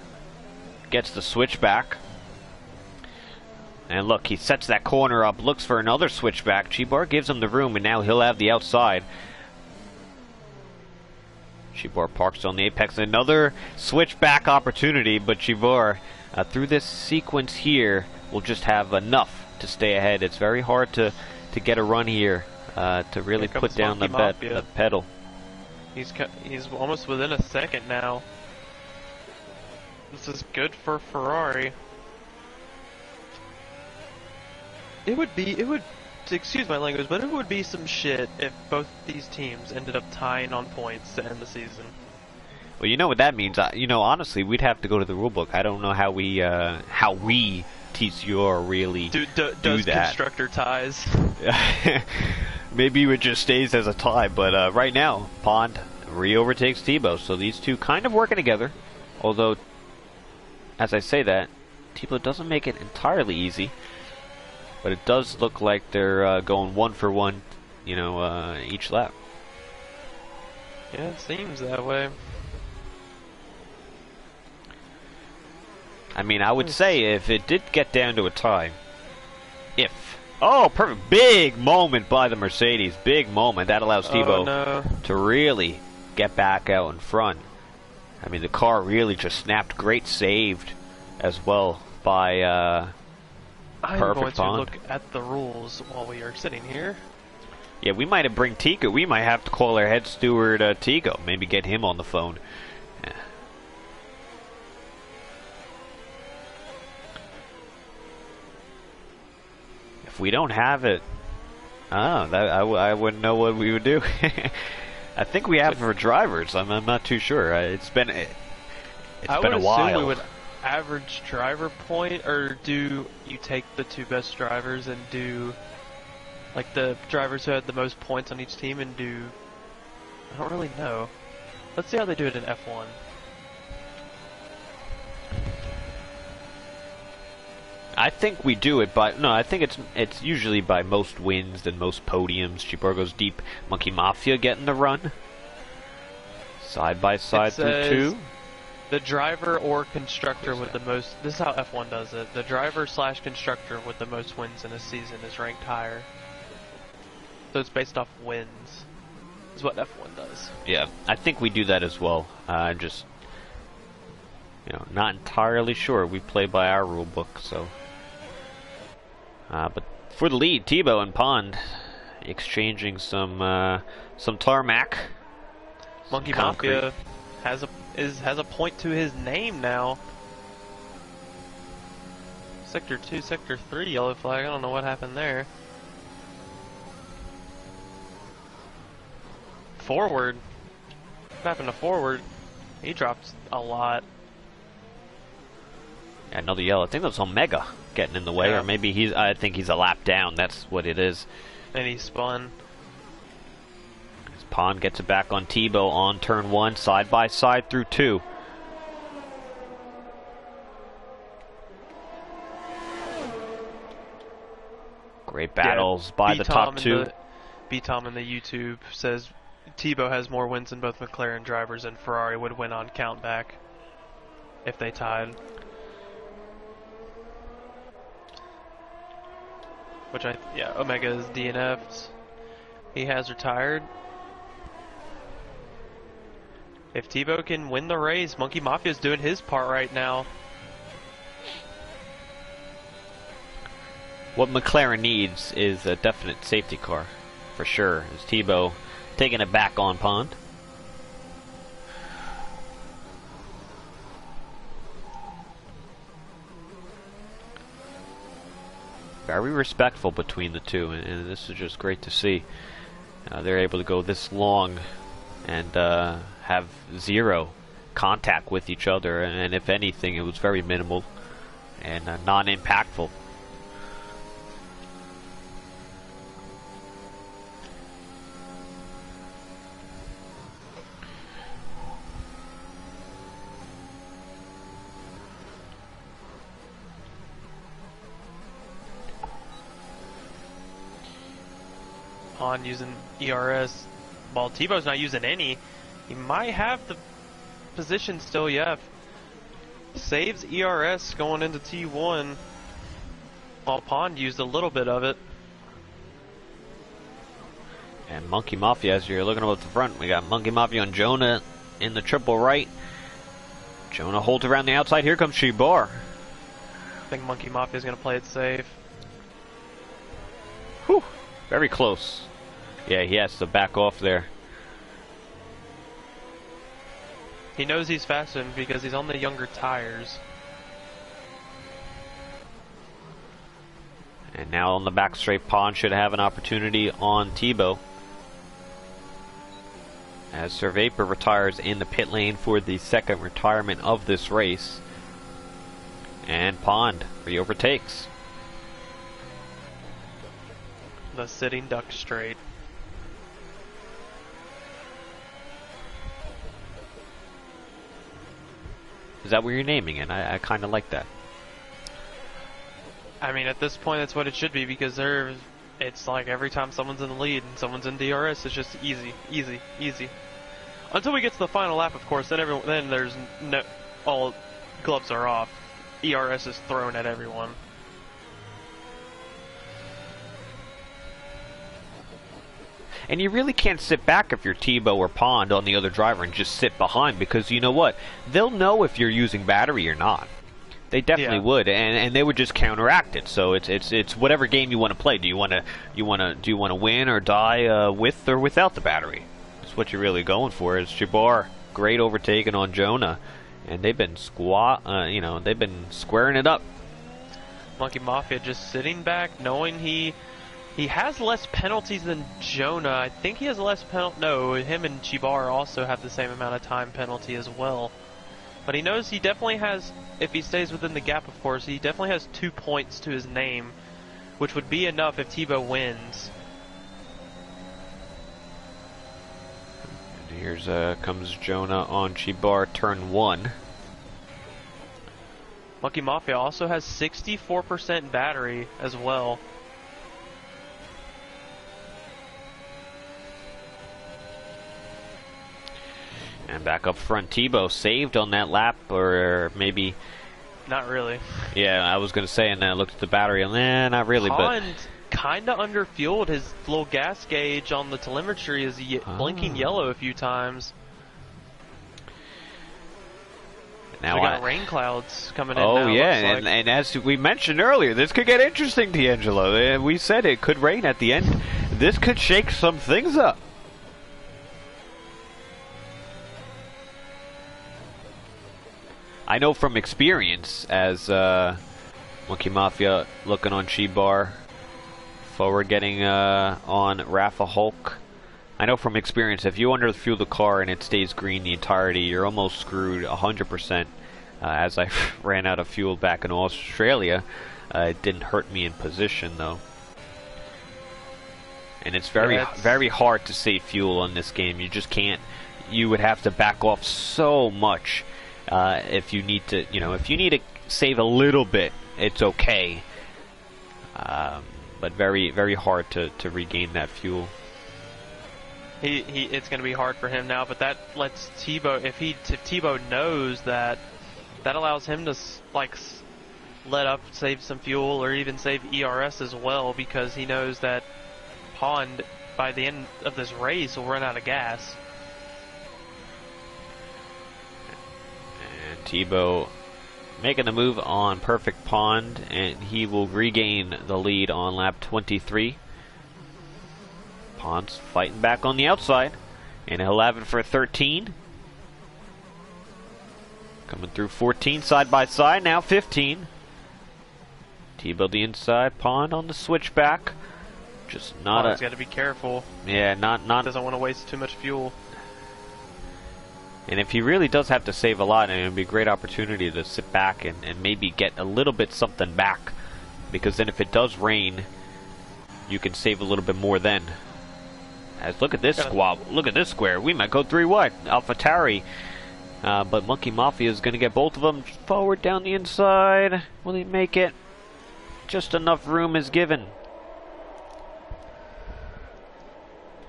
gets the switchback. And look, he sets that corner up, looks for another switchback. Chibar gives him the room, and now he'll have the outside. Chibar parks on the apex. Another switchback opportunity, but Chibar, through this sequence here, will just have enough to stay ahead. It's very hard to get a run here, to really put down the pedal. He's almost within a second now. This is good for Ferrari. It would, excuse my language, but it would be some shit if both these teams ended up tying on points to end the season. Well, you know what that means. You know, honestly, we'd have to go to the rulebook. I don't know how we TCR really do that. Constructor ties. Maybe it just stays as a tie, but right now, Pond re-overtakes Tebow, so these two kind of working together. Although, as I say that, Tebow doesn't make it entirely easy. But it does look like they're going 1 for 1, you know, each lap. Yeah, it seems that way. I mean, I would say if it did get down to a tie, oh, perfect, big moment by the Mercedes, big moment. That allows Tebow to really get back out in front. I mean, the car really just snapped. Great saved as well by... I'm going to look at the rules while we are sitting here. Yeah, we might have bring Tico. We might have to call our head steward Tico. Maybe get him on the phone. Yeah. If we don't have it, I wouldn't know what we would do. I think we have it for drivers. I'm not too sure. It's been a while. I would assume we would average driver point, or do you take the two best drivers and do like the drivers who had the most points on each team and do... I don't really know. Let's see how they do it in F1. I think we do it by... No, I think it's usually by most wins and most podiums. Chibar goes deep. Monkey Mafia getting the run. Side by side through two. The driver or constructor with the most... This is how F1 does it. The driver / constructor with the most wins in a season is ranked higher. So it's based off wins. Is what F1 does. Yeah, I think we do that as well. Just... You know, not entirely sure. We play by our rule book, so... but for the lead, Tebow and Pond exchanging some tarmac. Monkey Mafia has a point to his name now. Sector 2, Sector 3, yellow flag. I don't know what happened there. Forward. What happened to forward? He dropped a lot. Yeah, another yellow. I think that's Omega getting in the way, or maybe I think he's a lap down. That's what it is. And he spun. Pond gets it back on Tebow on turn 1, side by side through 2. Great battles by the top 2. B-Tom in the YouTube says Tebow has more wins than both McLaren drivers, and Ferrari would win on countback if they tied. Which Omega is DNF'd. He has retired. If Tebow can win the race, Monkey Mafia is doing his part right now. What McLaren needs is a definite safety car, for sure. Is Tebow taking it back on Pond? Very respectful between the two, and this is just great to see. They're able to go this long and have zero contact with each other, and if anything, it was very minimal and non-impactful. On using ERS, while Tebow's not using any, he might have the position still. Yeah, saves ERS going into T1. Well, Pond used a little bit of it. And Monkey Mafia, as you're looking up at the front, we got Monkey Mafia and Jonah in the triple right. Jonah holds around the outside. Here comes Shibar. I think Monkey Mafia is going to play it safe. Whew, very close. Yeah, he has to back off there. He knows he's faster because he's on the younger tires. And now on the back straight, Pond should have an opportunity on Tebow. As Sir Vapor retires in the pit lane for the second retirement of this race. And Pond re-overtakes. The sitting duck straight. Is that what you're naming it? I kind of like that. I mean, at this point, that's what it should be because it's like every time someone's in the lead and someone's in DRS, it's just easy, easy, easy. Until we get to the final lap, of course, then there's no, all gloves are off. ERS is thrown at everyone. And you really can't sit back if you're Tebow or Pond on the other driver and just sit behind, because you know what? They'll know if you're using battery or not. They definitely would, and they would just counteract it. So it's whatever game you want to play. Do you want to win or die with or without the battery? That's what you're really going for. Is Jabbar great overtaking on Jonah, and they've been they've been squaring it up. Monkey Mafia just sitting back, knowing he has less penalties than Jonah. I think he has less No, him and Chibar also have the same amount of time penalty as well. But he knows he definitely has, if he stays within the gap, of course, he definitely has 2 points to his name, which would be enough if Tebow wins. And here's comes Jonah on Chibar, turn 1. Monkey Mafia also has 64% battery as well. And back up front, Tebow saved on that lap, or maybe... Not really. Yeah, I was going to say, and then I looked at the battery, and not really, Pond kind of underfueled. His little gas gauge on the telemetry is blinking yellow a few times. Now we got rain clouds coming in now. Oh, yeah, and as we mentioned earlier, this could get interesting, D'Angelo. We said it could rain at the end. This could shake some things up. I know from experience, as Monkey Mafia looking on Chibar, forward getting on Rafa Hulk. I know from experience, if you underfuel the car and it stays green the entirety, you're almost screwed 100%. As I ran out of fuel back in Australia, it didn't hurt me in position though. And it's very hard to save fuel on this game. You just can't. You would have to back off so much. If you need to, if you need to save a little bit, it's okay. But very, very hard to regain that fuel. It's going to be hard for him now, but that lets Tebow, if Tebow knows that, that allows him to let up, save some fuel, or even save ERS as well, because he knows that Pond, by the end of this race, will run out of gas. Tebow making the move on Perfect Pond, and he will regain the lead on lap 23. Pond's fighting back on the outside, and he'll have it for 13. Coming through 14 side by side, now 15. Tebow the inside, Pond on the switchback. Just not Pond's got to be careful. Yeah, not doesn't want to waste too much fuel. And if he really does have to save a lot, it would be a great opportunity to sit back and maybe get a little bit something back. Because then if it does rain, you can save a little bit more then. As look at this squab, look at this square. We might go 3 wide. AlphaTauri. But Monkey Mafia is going to get both of them forward down the inside. Will he make it? Just enough room is given.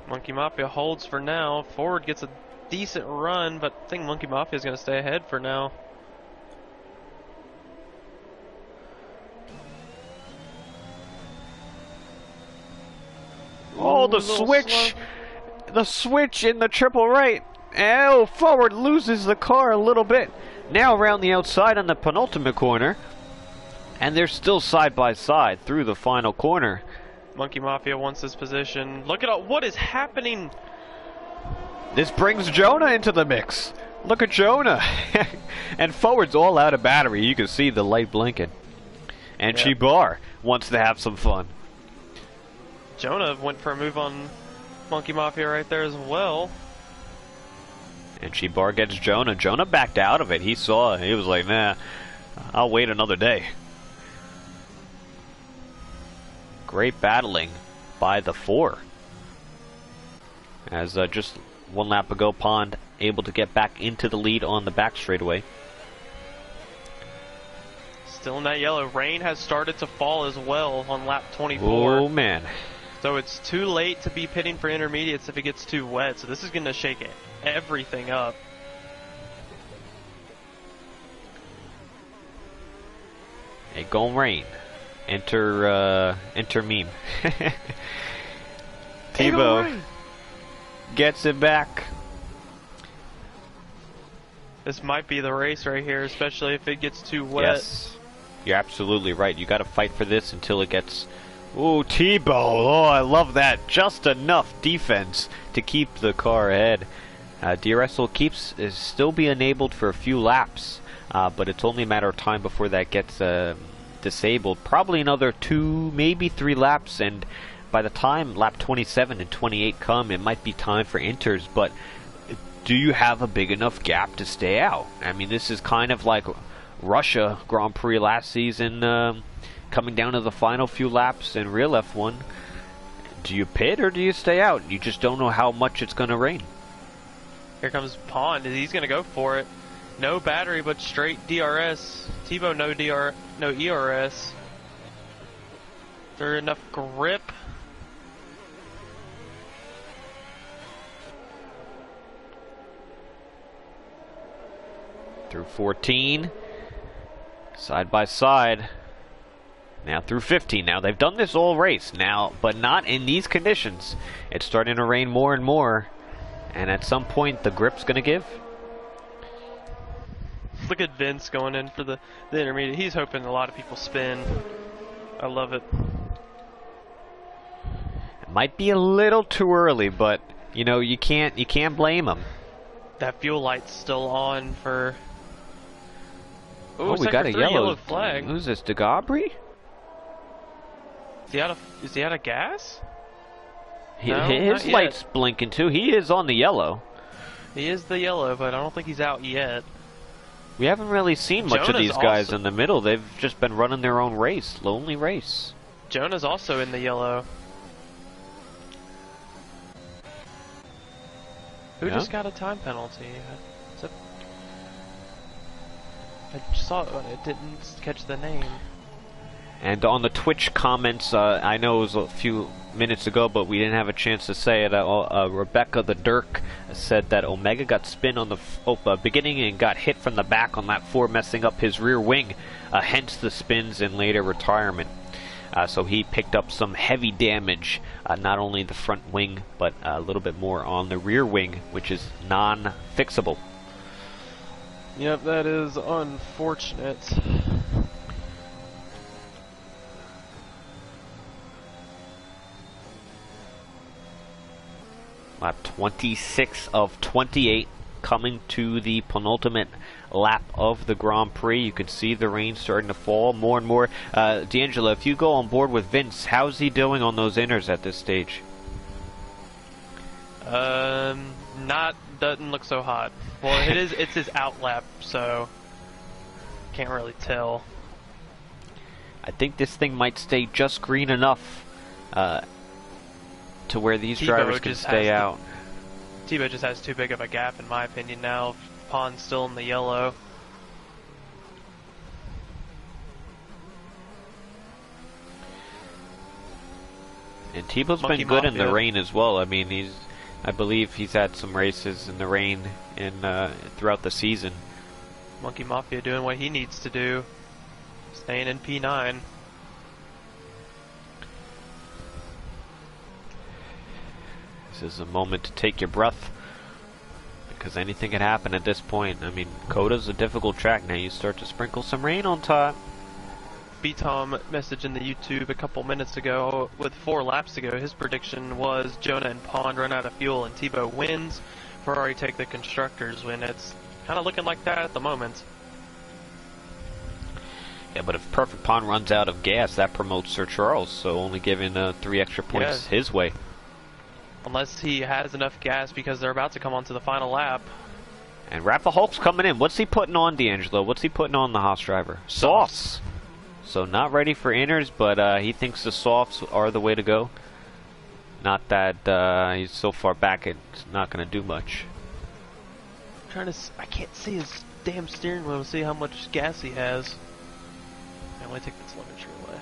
Monkey Mafia holds for now. Forward gets a decent run, but I think Monkey Mafia is going to stay ahead for now. Oh, the little switch! slow. The switch in the triple right. Oh, forward loses the car a little bit. Now around the outside on the penultimate corner. And they're still side by side through the final corner. Monkey Mafia wants his position. Look at all, what is happening. This brings Jonah into the mix. Look at Jonah. And forward's all out of battery. You can see the light blinking. And Yep. Chibar wants to have some fun. Jonah went for a move on Monkey Mafia right there as well. And Chibar gets Jonah. Jonah backed out of it. He saw it. He was like, nah, I'll wait another day. Great battling by the 4. As just one lap ago, Pond able to get back into the lead on the back straightaway. Still in that yellow. Rain has started to fall as well on lap 24. Oh, man. So it's too late to be pitting for intermediates if it gets too wet. So this is going to shake everything up. It gon' rain. Enter meme. Tebow gets it back. This might be the race right here, especially if it gets too wet. Yes, you're absolutely right. You got to fight for this until it gets. Ooh, Tebow! Oh, I love that. Just enough defense to keep the car ahead. DRS will still be enabled for a few laps, but it's only a matter of time before that gets disabled. Probably another 2, maybe 3 laps, and by the time lap 27 and 28 come, it might be time for inters. But do you have a big enough gap to stay out? I mean, this is kind of like Russia Grand Prix last season, coming down to the final few laps in real F1. Do you pit or do you stay out? You just don't know how much it's going to rain. Here comes Pond. He's going to go for it. No battery, but straight DRS. Tebow, no ERS. Is there enough grip? Through 14. Side by side. Now through 15. Now they've done this all race now, but not in these conditions. It's starting to rain more and more. And at some point the grip's going to give. Look at Vince going in for the intermediate. He's hoping a lot of people spin. I love it. It might be a little too early, but you know, you can't blame him. That fuel light's still on for. Ooh, Oh, we got a yellow flag. Who's this? DeGabri? Is he out of gas? No, His not light's yet. blinking too. He is on the yellow. He is the yellow, but I don't think he's out yet. We haven't really seen much of Jonah's these guys also- in the middle. They've just been running their own race, lonely race. Jonah's also in the yellow. Who Yeah. just got a time penalty? Is it- I just saw it, but I didn't catch the name. And on the Twitch comments, I know it was a few minutes ago, but we didn't have a chance to say it. Rebecca the Dirk said that Omega got spin on the beginning and got hit from the back on lap 4, messing up his rear wing, hence the spins and later retirement. So he picked up some heavy damage, not only the front wing, but a little bit more on the rear wing, which is non-fixable. Yep, that is unfortunate. Lap 26 of 28, coming to the penultimate lap of the Grand Prix. You can see the rain starting to fall more and more. D'Angelo, if you go on board with Vince, how's he doing on those inners at this stage? Doesn't look so hot. Well, it's his out lap, so can't really tell. I think this thing might stay just green enough to where these drivers can stay out. Tebow just has too big of a gap, in my opinion, now. Pond's still in the yellow. And Tebow's Monkey been good in the Mafia. rain as well. I mean, I believe he's had some races in the rain throughout the season. Monkey Mafia doing what he needs to do. Staying in P9. This is a moment to take your breath, because anything can happen at this point. I mean, Coda's a difficult track now. You start to sprinkle some rain on top. B-Tom messaged in the YouTube a couple minutes ago with 4 laps to go. His prediction was Jonah and Pond run out of fuel and Tebow wins. Ferrari take the constructors win. It's kind of looking like that at the moment. Yeah, but if Perfect Pond runs out of gas, that promotes Sir Charles, so only giving 3 extra points his way. Unless he has enough gas because they're about to come onto the final lap. And Rafa Hulk's coming in. What's he putting on, D'Angelo? What's he putting on the Haas driver? Softs. So not ready for inners, but he thinks the softs are the way to go. Not that he's so far back it's not going to do much. I can't see his damn steering wheel to see how much gas he has. I only take the telemetry away.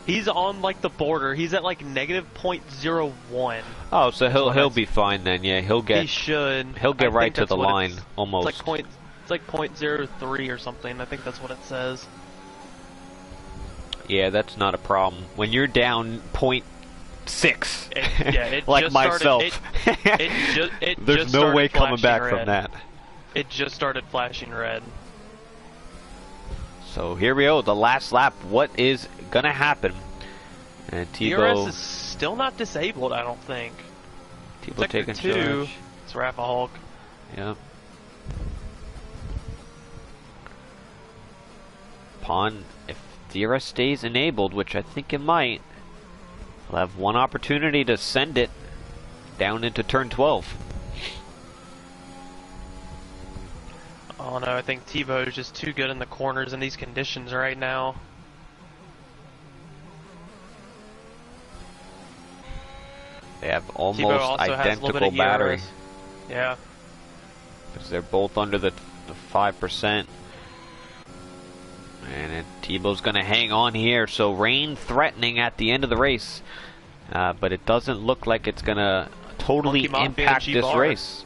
He's on like the border. He's at like negative .01. Oh, so he'll be fine then. Yeah, he should. He'll get right to the line almost. It's like .03 or something. I think that's what it says. Yeah, that's not a problem. When you're down .6, it like just myself, there's no way coming back from that. It just started flashing red. So here we go, the last lap. What is gonna happen? And Tebow DRS is still not disabled, I don't think. Tebow taking 2. charge. It's Rafa Hulk. Yep. Pond, if DRS stays enabled, which I think it might, we'll have one opportunity to send it down into turn 12. Oh no, I think Tebow is just too good in the corners in these conditions right now. They have almost identical battery. Yeah. Because they're both under the 5%. And Tebow's going to hang on here, so rain threatening at the end of the race. But it doesn't look like it's going to totally impact this race.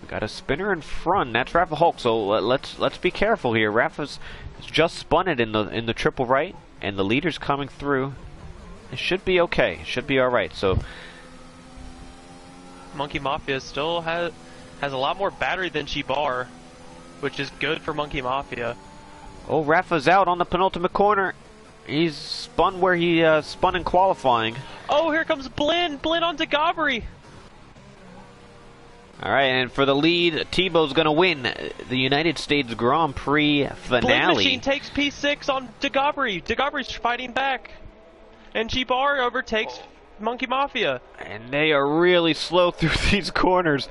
We got a spinner in front. That's Rafa Hulk, so let's be careful here. Rafa's just spun it in the triple right, and the leader's coming through. It should be okay. It should be all right. So Monkey Mafia still has a lot more battery than Chibar, which is good for Monkey Mafia. Oh, Rafa's out on the penultimate corner. He's spun where he spun in qualifying. Oh, here comes Blinn. Blinn on DeGabry. All right, and for the lead, Tebow's going to win the United States Grand Prix finale. Blinn Machine takes P6 on DeGabry. DeGabry's fighting back. And Chibar overtakes Monkey Mafia. And they are really slow through these corners.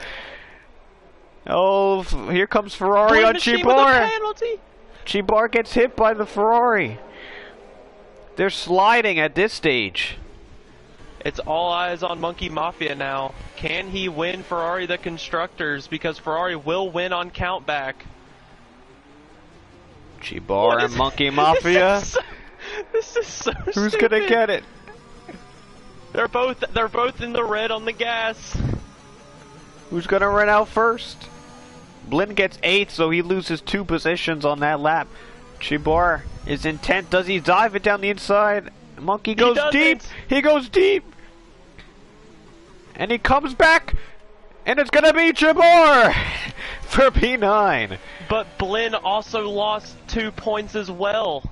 Oh, here comes Ferrari on Chibar. Chibar gets hit by the Ferrari. They're sliding at this stage. It's all eyes on Monkey Mafia now. Can he win Ferrari the Constructors? Because Ferrari will win on countback. Chibar and Monkey Mafia. This is so Who's gonna get it? They're both in the red on the gas. Who's gonna run out first? Blinn gets 8th, so he loses 2 positions on that lap. Chibar is intent. Does he dive it down the inside? Monkey goes deep. He goes deep. And he comes back. And it's going to be Chibar for P9. But Blinn also lost 2 points as well.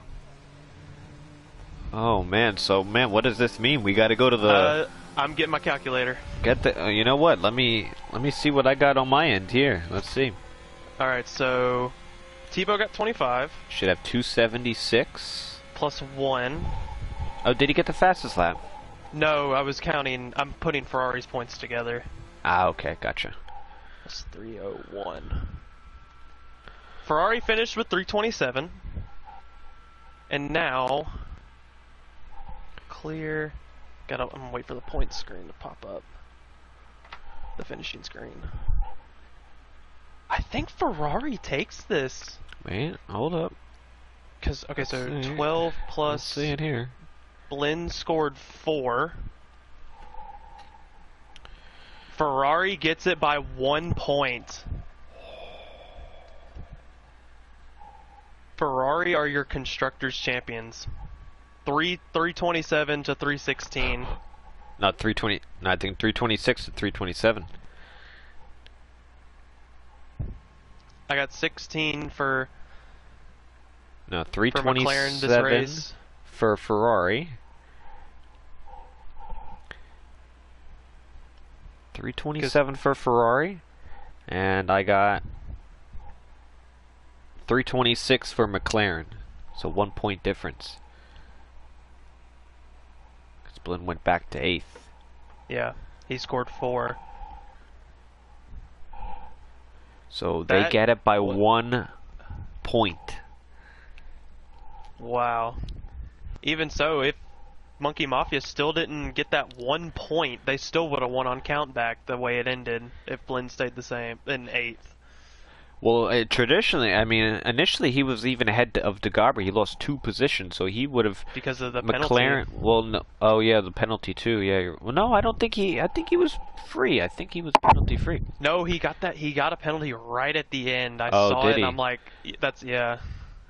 Oh, man. So, man, what does this mean? We got to go to the... I'm getting my calculator. Get the... you know what? Let me see what I got on my end here. Let's see. All right, so Tebow got 25. Should have 276. Plus 1. Oh, did he get the fastest lap? No, I was counting. I'm putting Ferrari's points together. Ah, okay, gotcha. That's 301. Ferrari finished with 327. And now, clear. I'm gonna wait for the points screen to pop up. The finishing screen. I think Ferrari takes this. Wait, hold up. Cause okay, so 12 plus. Let's see it here. Blinn scored 4. Ferrari gets it by 1 point. Ferrari are your constructors champions. 327 to 316. Not 320. No, I think 326 to 327. I got 16 for No, McLaren this 327 race. for Ferrari. 327 for Ferrari, and I got 326 for McLaren. So 1 point difference. Splin went back to 8th. Yeah, he scored 4. So they get it by 1 point. Wow. Even so, if Monkey Mafia still didn't get that 1 point, they still would have won on countback the way it ended if Blinn stayed the same in 8th. Well, traditionally, I mean, initially he was even ahead of De Gabri. He lost 2 positions, so he would have. Because of the McLaren. penalty. Well, no, oh yeah, the penalty too. Yeah. Well, no, I don't think he. I think he was free. I think he was penalty free. No, he got that. He got a penalty right at the end. I Oh, saw did it. he? And I'm like, that's yeah.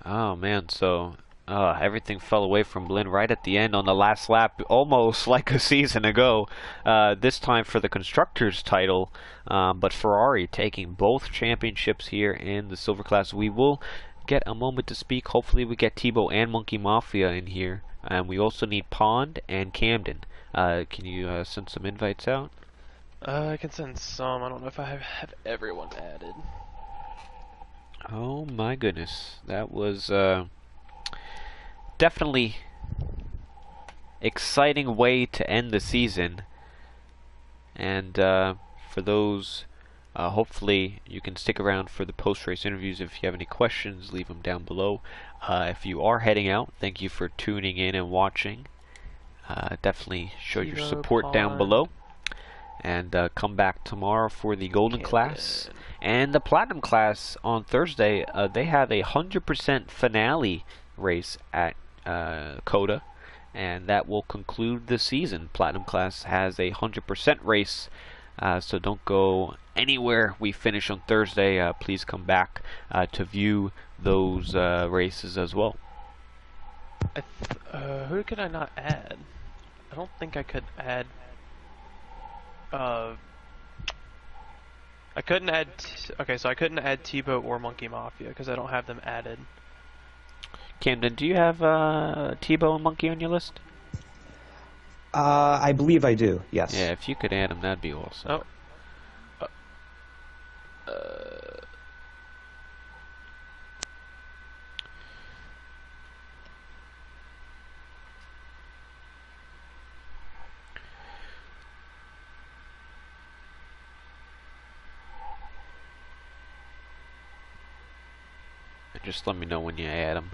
Oh man, so everything fell away from Blinn right at the end on the last lap, almost like a season ago. This time for the constructors' title, but Ferrari taking both championships here in the silver class. We will get a moment to speak. Hopefully, we get Tebow and Monkey Mafia in here, and we also need Pond and Camden. Can you send some invites out? I can send some. I don't know if I have everyone added. Oh my goodness, that was definitely exciting way to end the season. And for those, hopefully you can stick around for the post-race interviews. If you have any questions, leave them down below. If you are heading out, thank you for tuning in and watching. Definitely show your support down below. And come back tomorrow for the golden class and the platinum class on Thursday. They have a 100% finale race at Coda, and that will conclude the season. Platinum class has a 100% race, so don't go anywhere. We finish on Thursday. Please come back to view those races as well. Who could I not add? I don't think I could add. I couldn't add. Okay, so I couldn't add Tebow or Monkey Mafia because I don't have them added. Camden, do you have Tebow and Monkey on your list? I believe I do, yes. Yeah, if you could add them, that'd be awesome. Oh. Just let me know when you add them.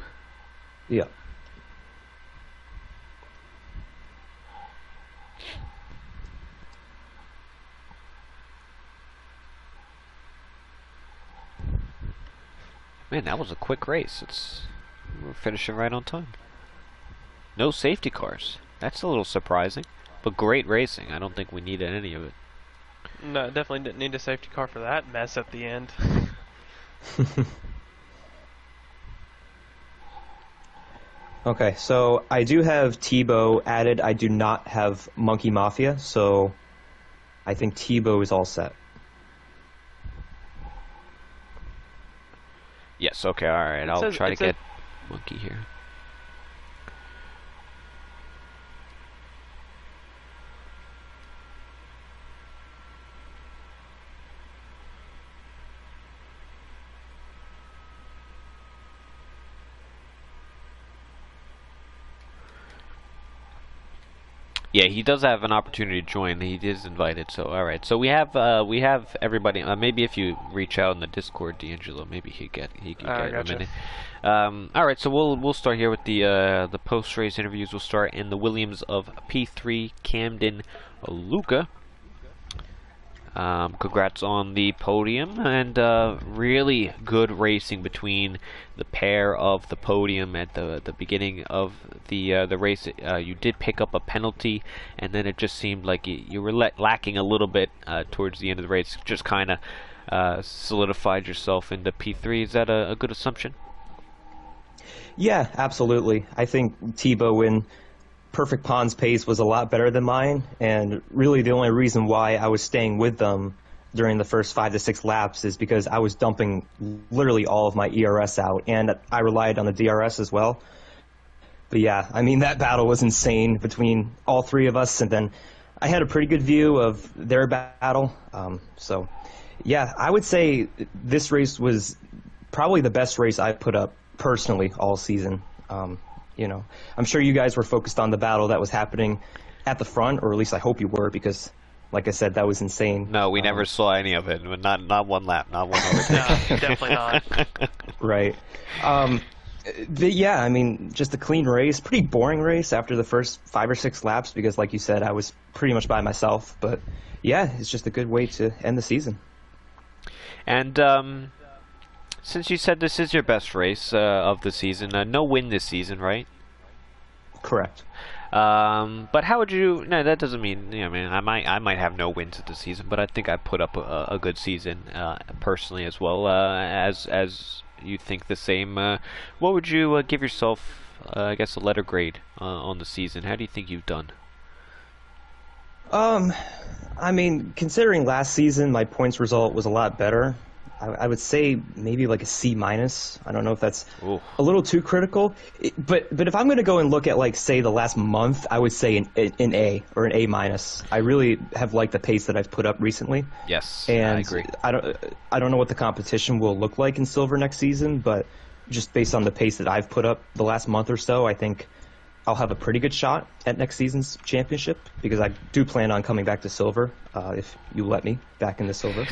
Yeah. Man, that was a quick race. We're finishing right on time. No safety cars. That's a little surprising, but great racing. I don't think we needed any of it. No, definitely didn't need a safety car for that mess at the end. Okay, so I do have Tebow added. I do not have Monkey Mafia, so I think Tebow is all set. Yes, okay, alright. I'll try to get Monkey here. Yeah, he does have an opportunity to join. He is invited, so alright. So we have everybody. Maybe if you reach out in the Discord, D'Angelo, maybe he could get a minute. Alright, so we'll start here with the post race interviews. We'll start in the Williams of P3, Camden Luca. Congrats on the podium, and really good racing between the pair of the podium at the beginning of the race. You did pick up a penalty, and then it just seemed like you were lacking a little bit towards the end of the race. Just kind of solidified yourself into P3. Is that a good assumption? Yeah, absolutely. I think Tebow in Perfect Pond's pace was a lot better than mine, and really the only reason why I was staying with them during the first 5 to 6 laps is because I was dumping literally all of my ERS out, and I relied on the DRS as well. But yeah, I mean, that battle was insane between all three of us, and then I had a pretty good view of their battle. So yeah, I would say this race was probably the best race I put up personally all season. You know, I'm sure you guys were focused on the battle that was happening at the front, or at least I hope you were, because like I said, that was insane. No, we never saw any of it. Not one lap, not one overtake. No, definitely not. Right. But yeah, I mean, just a clean race, pretty boring race after the first 5 or 6 laps because, like you said, I was pretty much by myself. But yeah, it's just a good way to end the season. And since you said this is your best race of the season, no win this season, right? Correct. But how would you? No, that doesn't mean. I mean, I might have no wins this season, but I think I put up a good season personally as well. As you think the same. What would you give yourself? I guess a letter grade on the season. How do you think you've done? I mean, considering last season, my points result was a lot better. I would say maybe like a C minus. I don't know if that's a little too critical, but if I'm going to go and look at like say the last month, I would say an A or an A minus. I really have liked the pace that I've put up recently. Yes, and I agree. I don't know what the competition will look like in silver next season, but just based on the pace that I've put up the last month or so, I think I'll have a pretty good shot at next season's championship because I do plan on coming back to silver if you let me back into silver.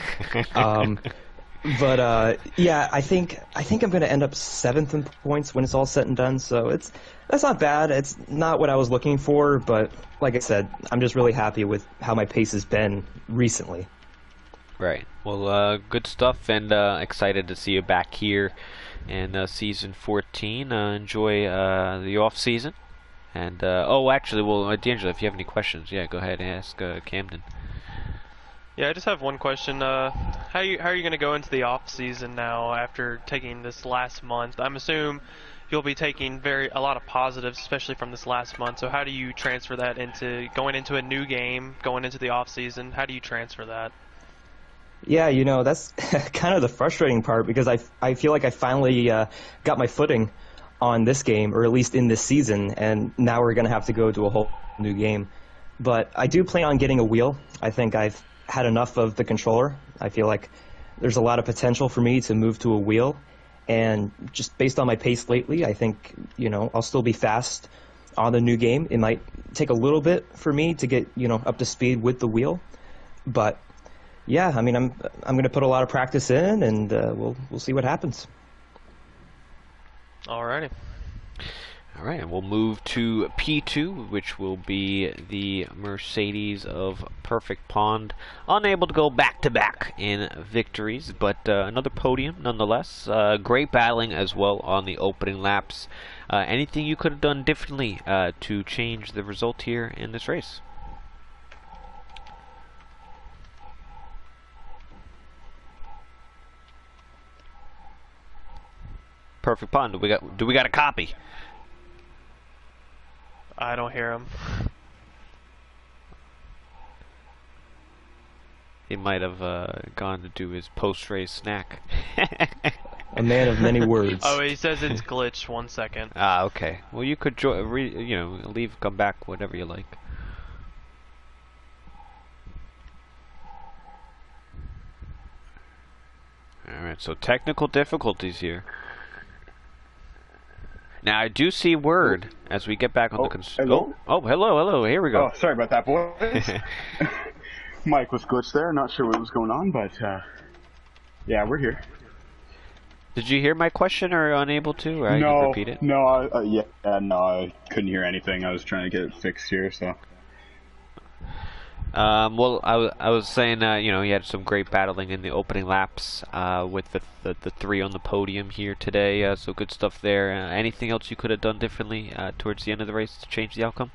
But yeah, I think I'm going to end up 7th in points when it's all said and done. So that's not bad. It's not what I was looking for, but like I said, I'm just really happy with how my pace has been recently. Right. Well, good stuff, and excited to see you back here in season 14. Enjoy the off season, and oh, actually, well, D'Angelo, if you have any questions, yeah, go ahead and ask Camden. Yeah, I just have one question. How are you going to go into the off season now after taking this last month? I'm assuming you'll be taking a lot of positives, especially from this last month. So how do you transfer that into going into a new game, going into the off season? How do you transfer that? Yeah, you know, that's kind of the frustrating part because I feel like I finally got my footing on this game, or at least in this season, and now we're going to have to go to a whole new game. But I do plan on getting a wheel. I think I've had enough of the controller. I feel like there's a lot of potential for me to move to a wheel, and just based on my pace lately, I think, you know, I'll still be fast on the new game. It might take a little bit for me to get, you know, up to speed with the wheel, but yeah, I mean, I'm going to put a lot of practice in, and we'll see what happens. Alrighty. All right, and we'll move to P2, which will be the Mercedes of Perfect Pond. Unable to go back-to-back in victories, but another podium nonetheless. Great battling as well on the opening laps. Anything you could have done differently to change the result here in this race? Perfect Pond, do we got a copy? I don't hear him. He might have gone to do his post-race snack. A man of many words. Oh, he says it's glitched. 1 second. Ah, okay. Well, you could leave, come back, whatever you like. All right. So technical difficulties here. Now, I do see word as we get back on the hello? Hello. Here we go. Oh, sorry about that, boys. Mike was glitched there. Not sure what was going on, but yeah, we're here. Did you hear my question or unable to? Or I can repeat it? No, I couldn't hear anything. I was trying to get it fixed here, so. Well, I was saying, you had some great battling in the opening laps with the three on the podium here today, so good stuff there. Anything else you could have done differently towards the end of the race to change the outcome?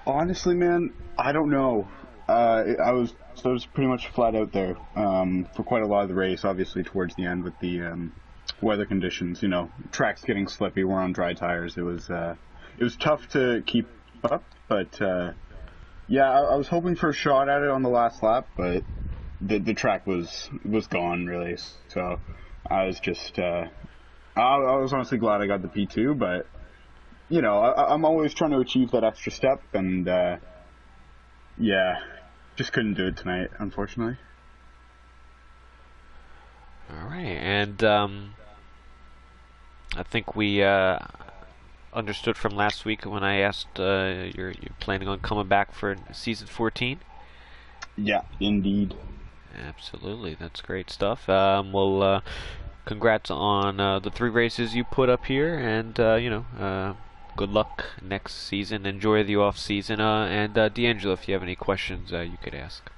Honestly, man, I don't know. I was pretty much flat out there for quite a lot of the race, obviously towards the end with the weather conditions. You know, track's getting slippy. We're on dry tires. It was tough to keep up, but yeah, I was hoping for a shot at it on the last lap, but the track was gone really. So I was just I was honestly glad I got the P2, but you know, I'm always trying to achieve that extra step, and yeah, just couldn't do it tonight, unfortunately. All right, and I think we understood from last week when I asked you're planning on coming back for season 14. Yeah, indeed. Absolutely, that's great stuff. Well, congrats on the 3 races you put up here, and you know, good luck next season. Enjoy the off season, and D'Angelo, if you have any questions, you could ask.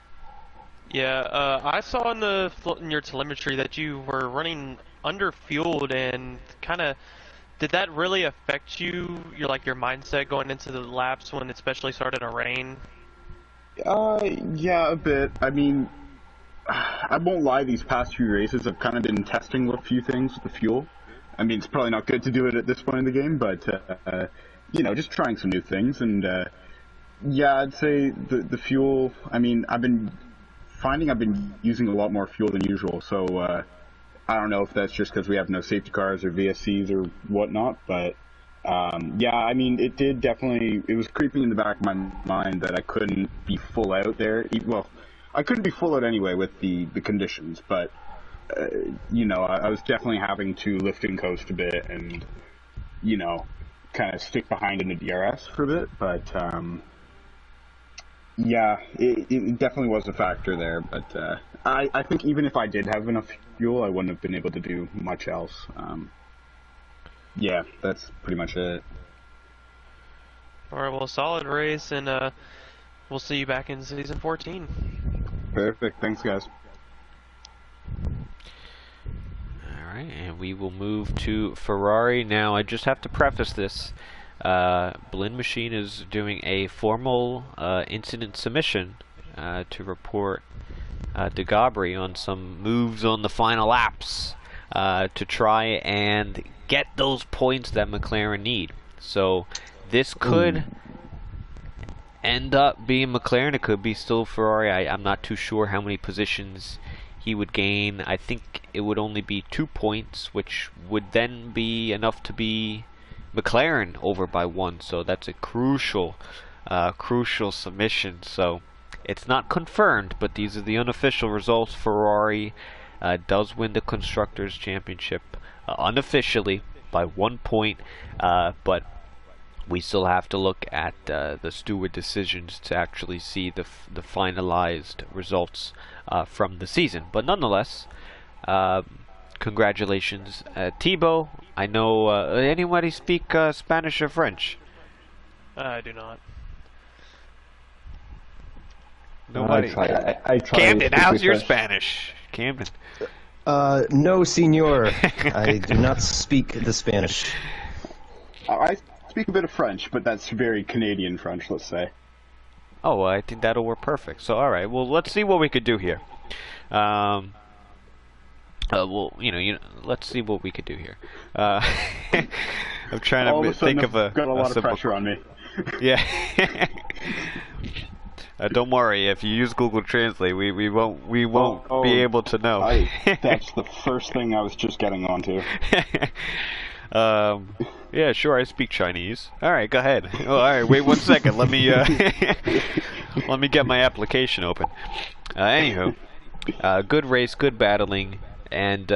Yeah, I saw in your telemetry that you were running underfueled, and kind of did that really affect you? Your mindset going into the laps when it especially started to rain? Yeah, a bit. I mean, I won't lie, these past few races I've kind of been testing a few things with the fuel. I mean, it's probably not good to do it at this point in the game, but, you know, just trying some new things. And, yeah, I'd say the fuel, I mean, I've been using a lot more fuel than usual, so, I don't know if that's just because we have no safety cars or VSCs or whatnot, but, yeah, I mean, it was creeping in the back of my mind that I couldn't be full out there. Well, I couldn't be full out anyway with the conditions, but, you know, I was definitely having to lift and coast a bit and, you know, kind of stick behind in the DRS for a bit, but, yeah, it definitely was a factor there, but, I think even if I did have enough fuel, I wouldn't have been able to do much else. Yeah, that's pretty much it. Alright, well, solid race, and we'll see you back in season 14. Perfect. Thanks, guys. Alright, and we will move to Ferrari. Now, I just have to preface this. Blinn Machine is doing a formal incident submission to report De Gabri on some moves on the final laps to try and get those points that McLaren need. So this could end up being McLaren. It could be still Ferrari. I'm not too sure how many positions he would gain. I think it would only be 2 points, which would then be enough to be McLaren over by 1. So that's a crucial submission. So it's not confirmed, but these are the unofficial results. Ferrari does win the Constructors' Championship unofficially by 1 point, but we still have to look at the steward decisions to actually see the finalized results from the season. But nonetheless, congratulations, Thibaut. I know anybody speak Spanish or French? I do not. Nobody. I try Camden, how's your Spanish? Camden. No, senor. I do not speak the Spanish. I speak a bit of French, but that's very Canadian French, let's say. Oh, well, I think that'll work perfect. So, all right. Well, let's see what we could do here. Well, let's see what we could do here. I'm trying to think of a. Got a lot of pressure on me. Yeah. Don't worry. If you use Google Translate, we won't be able to know. That's the first thing I was just getting onto. Yeah, sure. I speak Chinese. All right, go ahead. Oh, all right, wait 1 second. Let me let me get my application open. Anywho, good race, good battling, and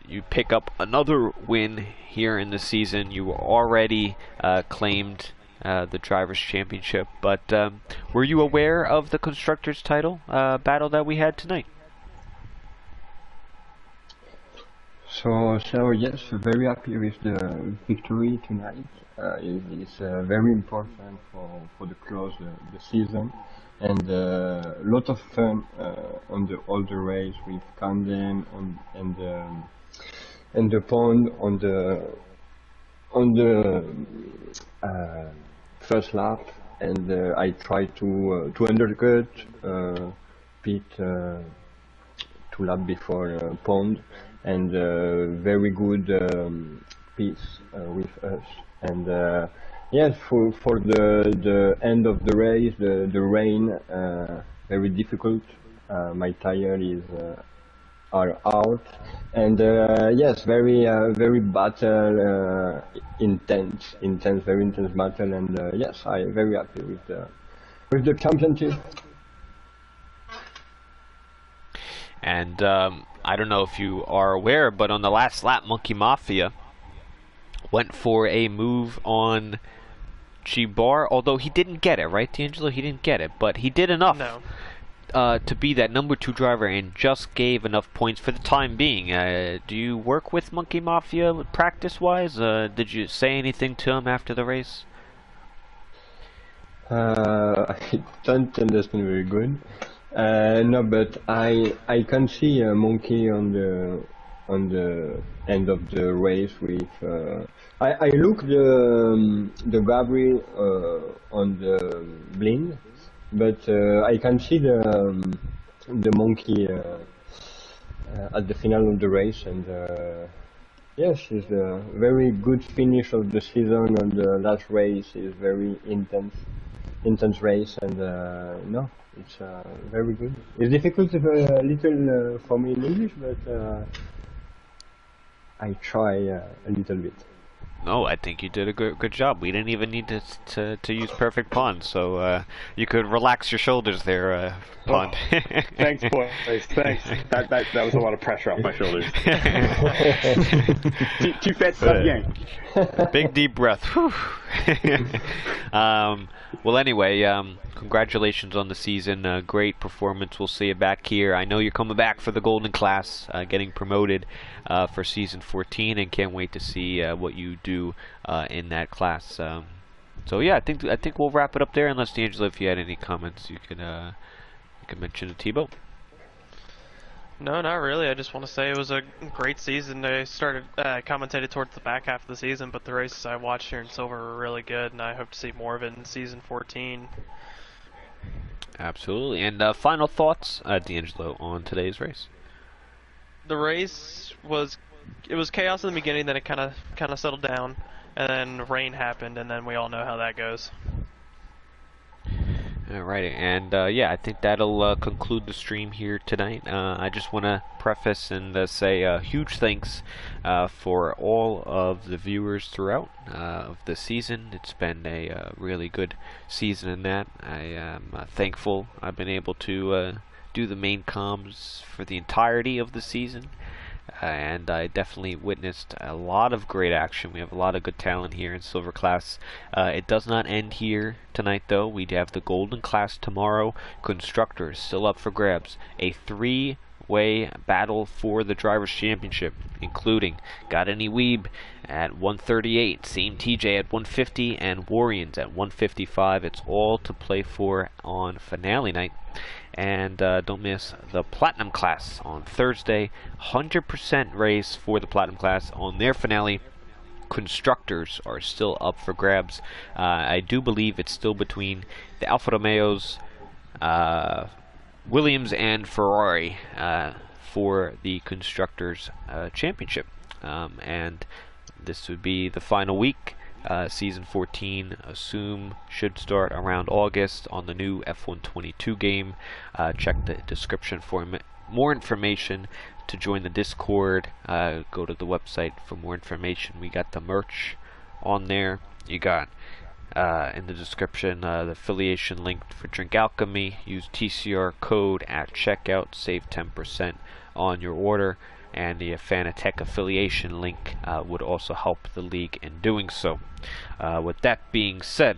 you pick up another win here in the season. You already claimed the Drivers' Championship, but were you aware of the Constructors' title battle that we had tonight? So yes, very happy with the victory tonight. It's very important for the close the season, and a lot of fun on all the race with Camden and the pond on the first lap, and I tried to undercut Pete 2 laps before pond. and very good peace with us. And yes, for the end of the race, the rain very difficult. My tire is are out, and yes, very battle, very intense battle, and yes, I'm very happy with the championship. And I don't know if you are aware, but on the last lap, Monkey Mafia went for a move on Chibar, although he didn't get it, right, D'Angelo? He didn't get it, but he did enough. No. To be that number 2 driver and just gave enough points for the time being. Do you work with Monkey Mafia practice-wise? Did you say anything to him after the race? I don't understand very good. No, but I can see a Monkey on the end of the race with. I look the Gabriel on the blind. But I can see the Monkey at the final of the race, and yes, it's a very good finish of the season. And the last race is very intense race, and no, it's very good. It's difficult a little for me in English, but I try a little bit. No, I think you did a good job. We didn't even need to use perfect pawns, so you could relax your shoulders there, Pond. Oh, thanks, boys. Thanks. That was a lot of pressure off my shoulders. too fat, stop yank. Big deep breath. Well, anyway, congratulations on the season. Great performance. We'll see you back here. I know you're coming back for the Golden Class, getting promoted for season 14, and can't wait to see what you do in that class. So yeah, I think we'll wrap it up there. Unless D'Angelo, if you had any comments, you can mention to Thibaut. No, not really. I just want to say it was a great season. I started commentated towards the back half of the season, but the races I watched here in Silver were really good, and I hope to see more of it in season 14. Absolutely. And final thoughts, D'Angelo, on today's race? The race was chaos in the beginning, then it kind of settled down, and then rain happened, and then we all know how that goes. Alright, and yeah, I think that'll conclude the stream here tonight. I just want to preface and say a huge thanks for all of the viewers throughout of the season. It's been a really good season in that. I am thankful I've been able to do the main comms for the entirety of the season. And I definitely witnessed a lot of great action. We have a lot of good talent here in Silver Class. It does not end here tonight, though. We have the Golden Class tomorrow. Constructors still up for grabs. A 3-way battle for the Drivers' Championship, including Got Any Weeb at 138, Same TJ at 150, and Warriors at 155. It's all to play for on finale night. And don't miss the Platinum Class on Thursday. 100% race for the Platinum Class on their finale. Constructors are still up for grabs. I do believe it's still between the Alfa Romeos, Williams, and Ferrari for the Constructors Championship. And this would be the final week. Season 14, assume, should start around August on the new F122 game. Check the description for more information. To join the Discord, go to the website for more information. We got the merch on there. You got in the description the affiliation link for Drink Alchemy. Use TCR code at checkout, save 10% on your order. And the Fanatec affiliation link would also help the league in doing so. With that being said,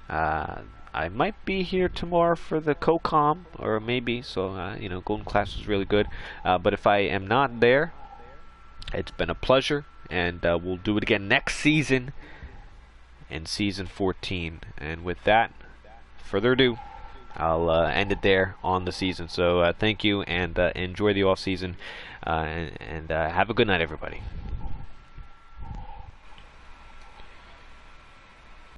I might be here tomorrow for the co-com, or maybe, so you know, Golden Class was really good. But if I am not there, it's been a pleasure, and we'll do it again next season in season 14. And with that, further ado, I'll end it there on the season. So thank you, and enjoy the off season, and have a good night, everybody.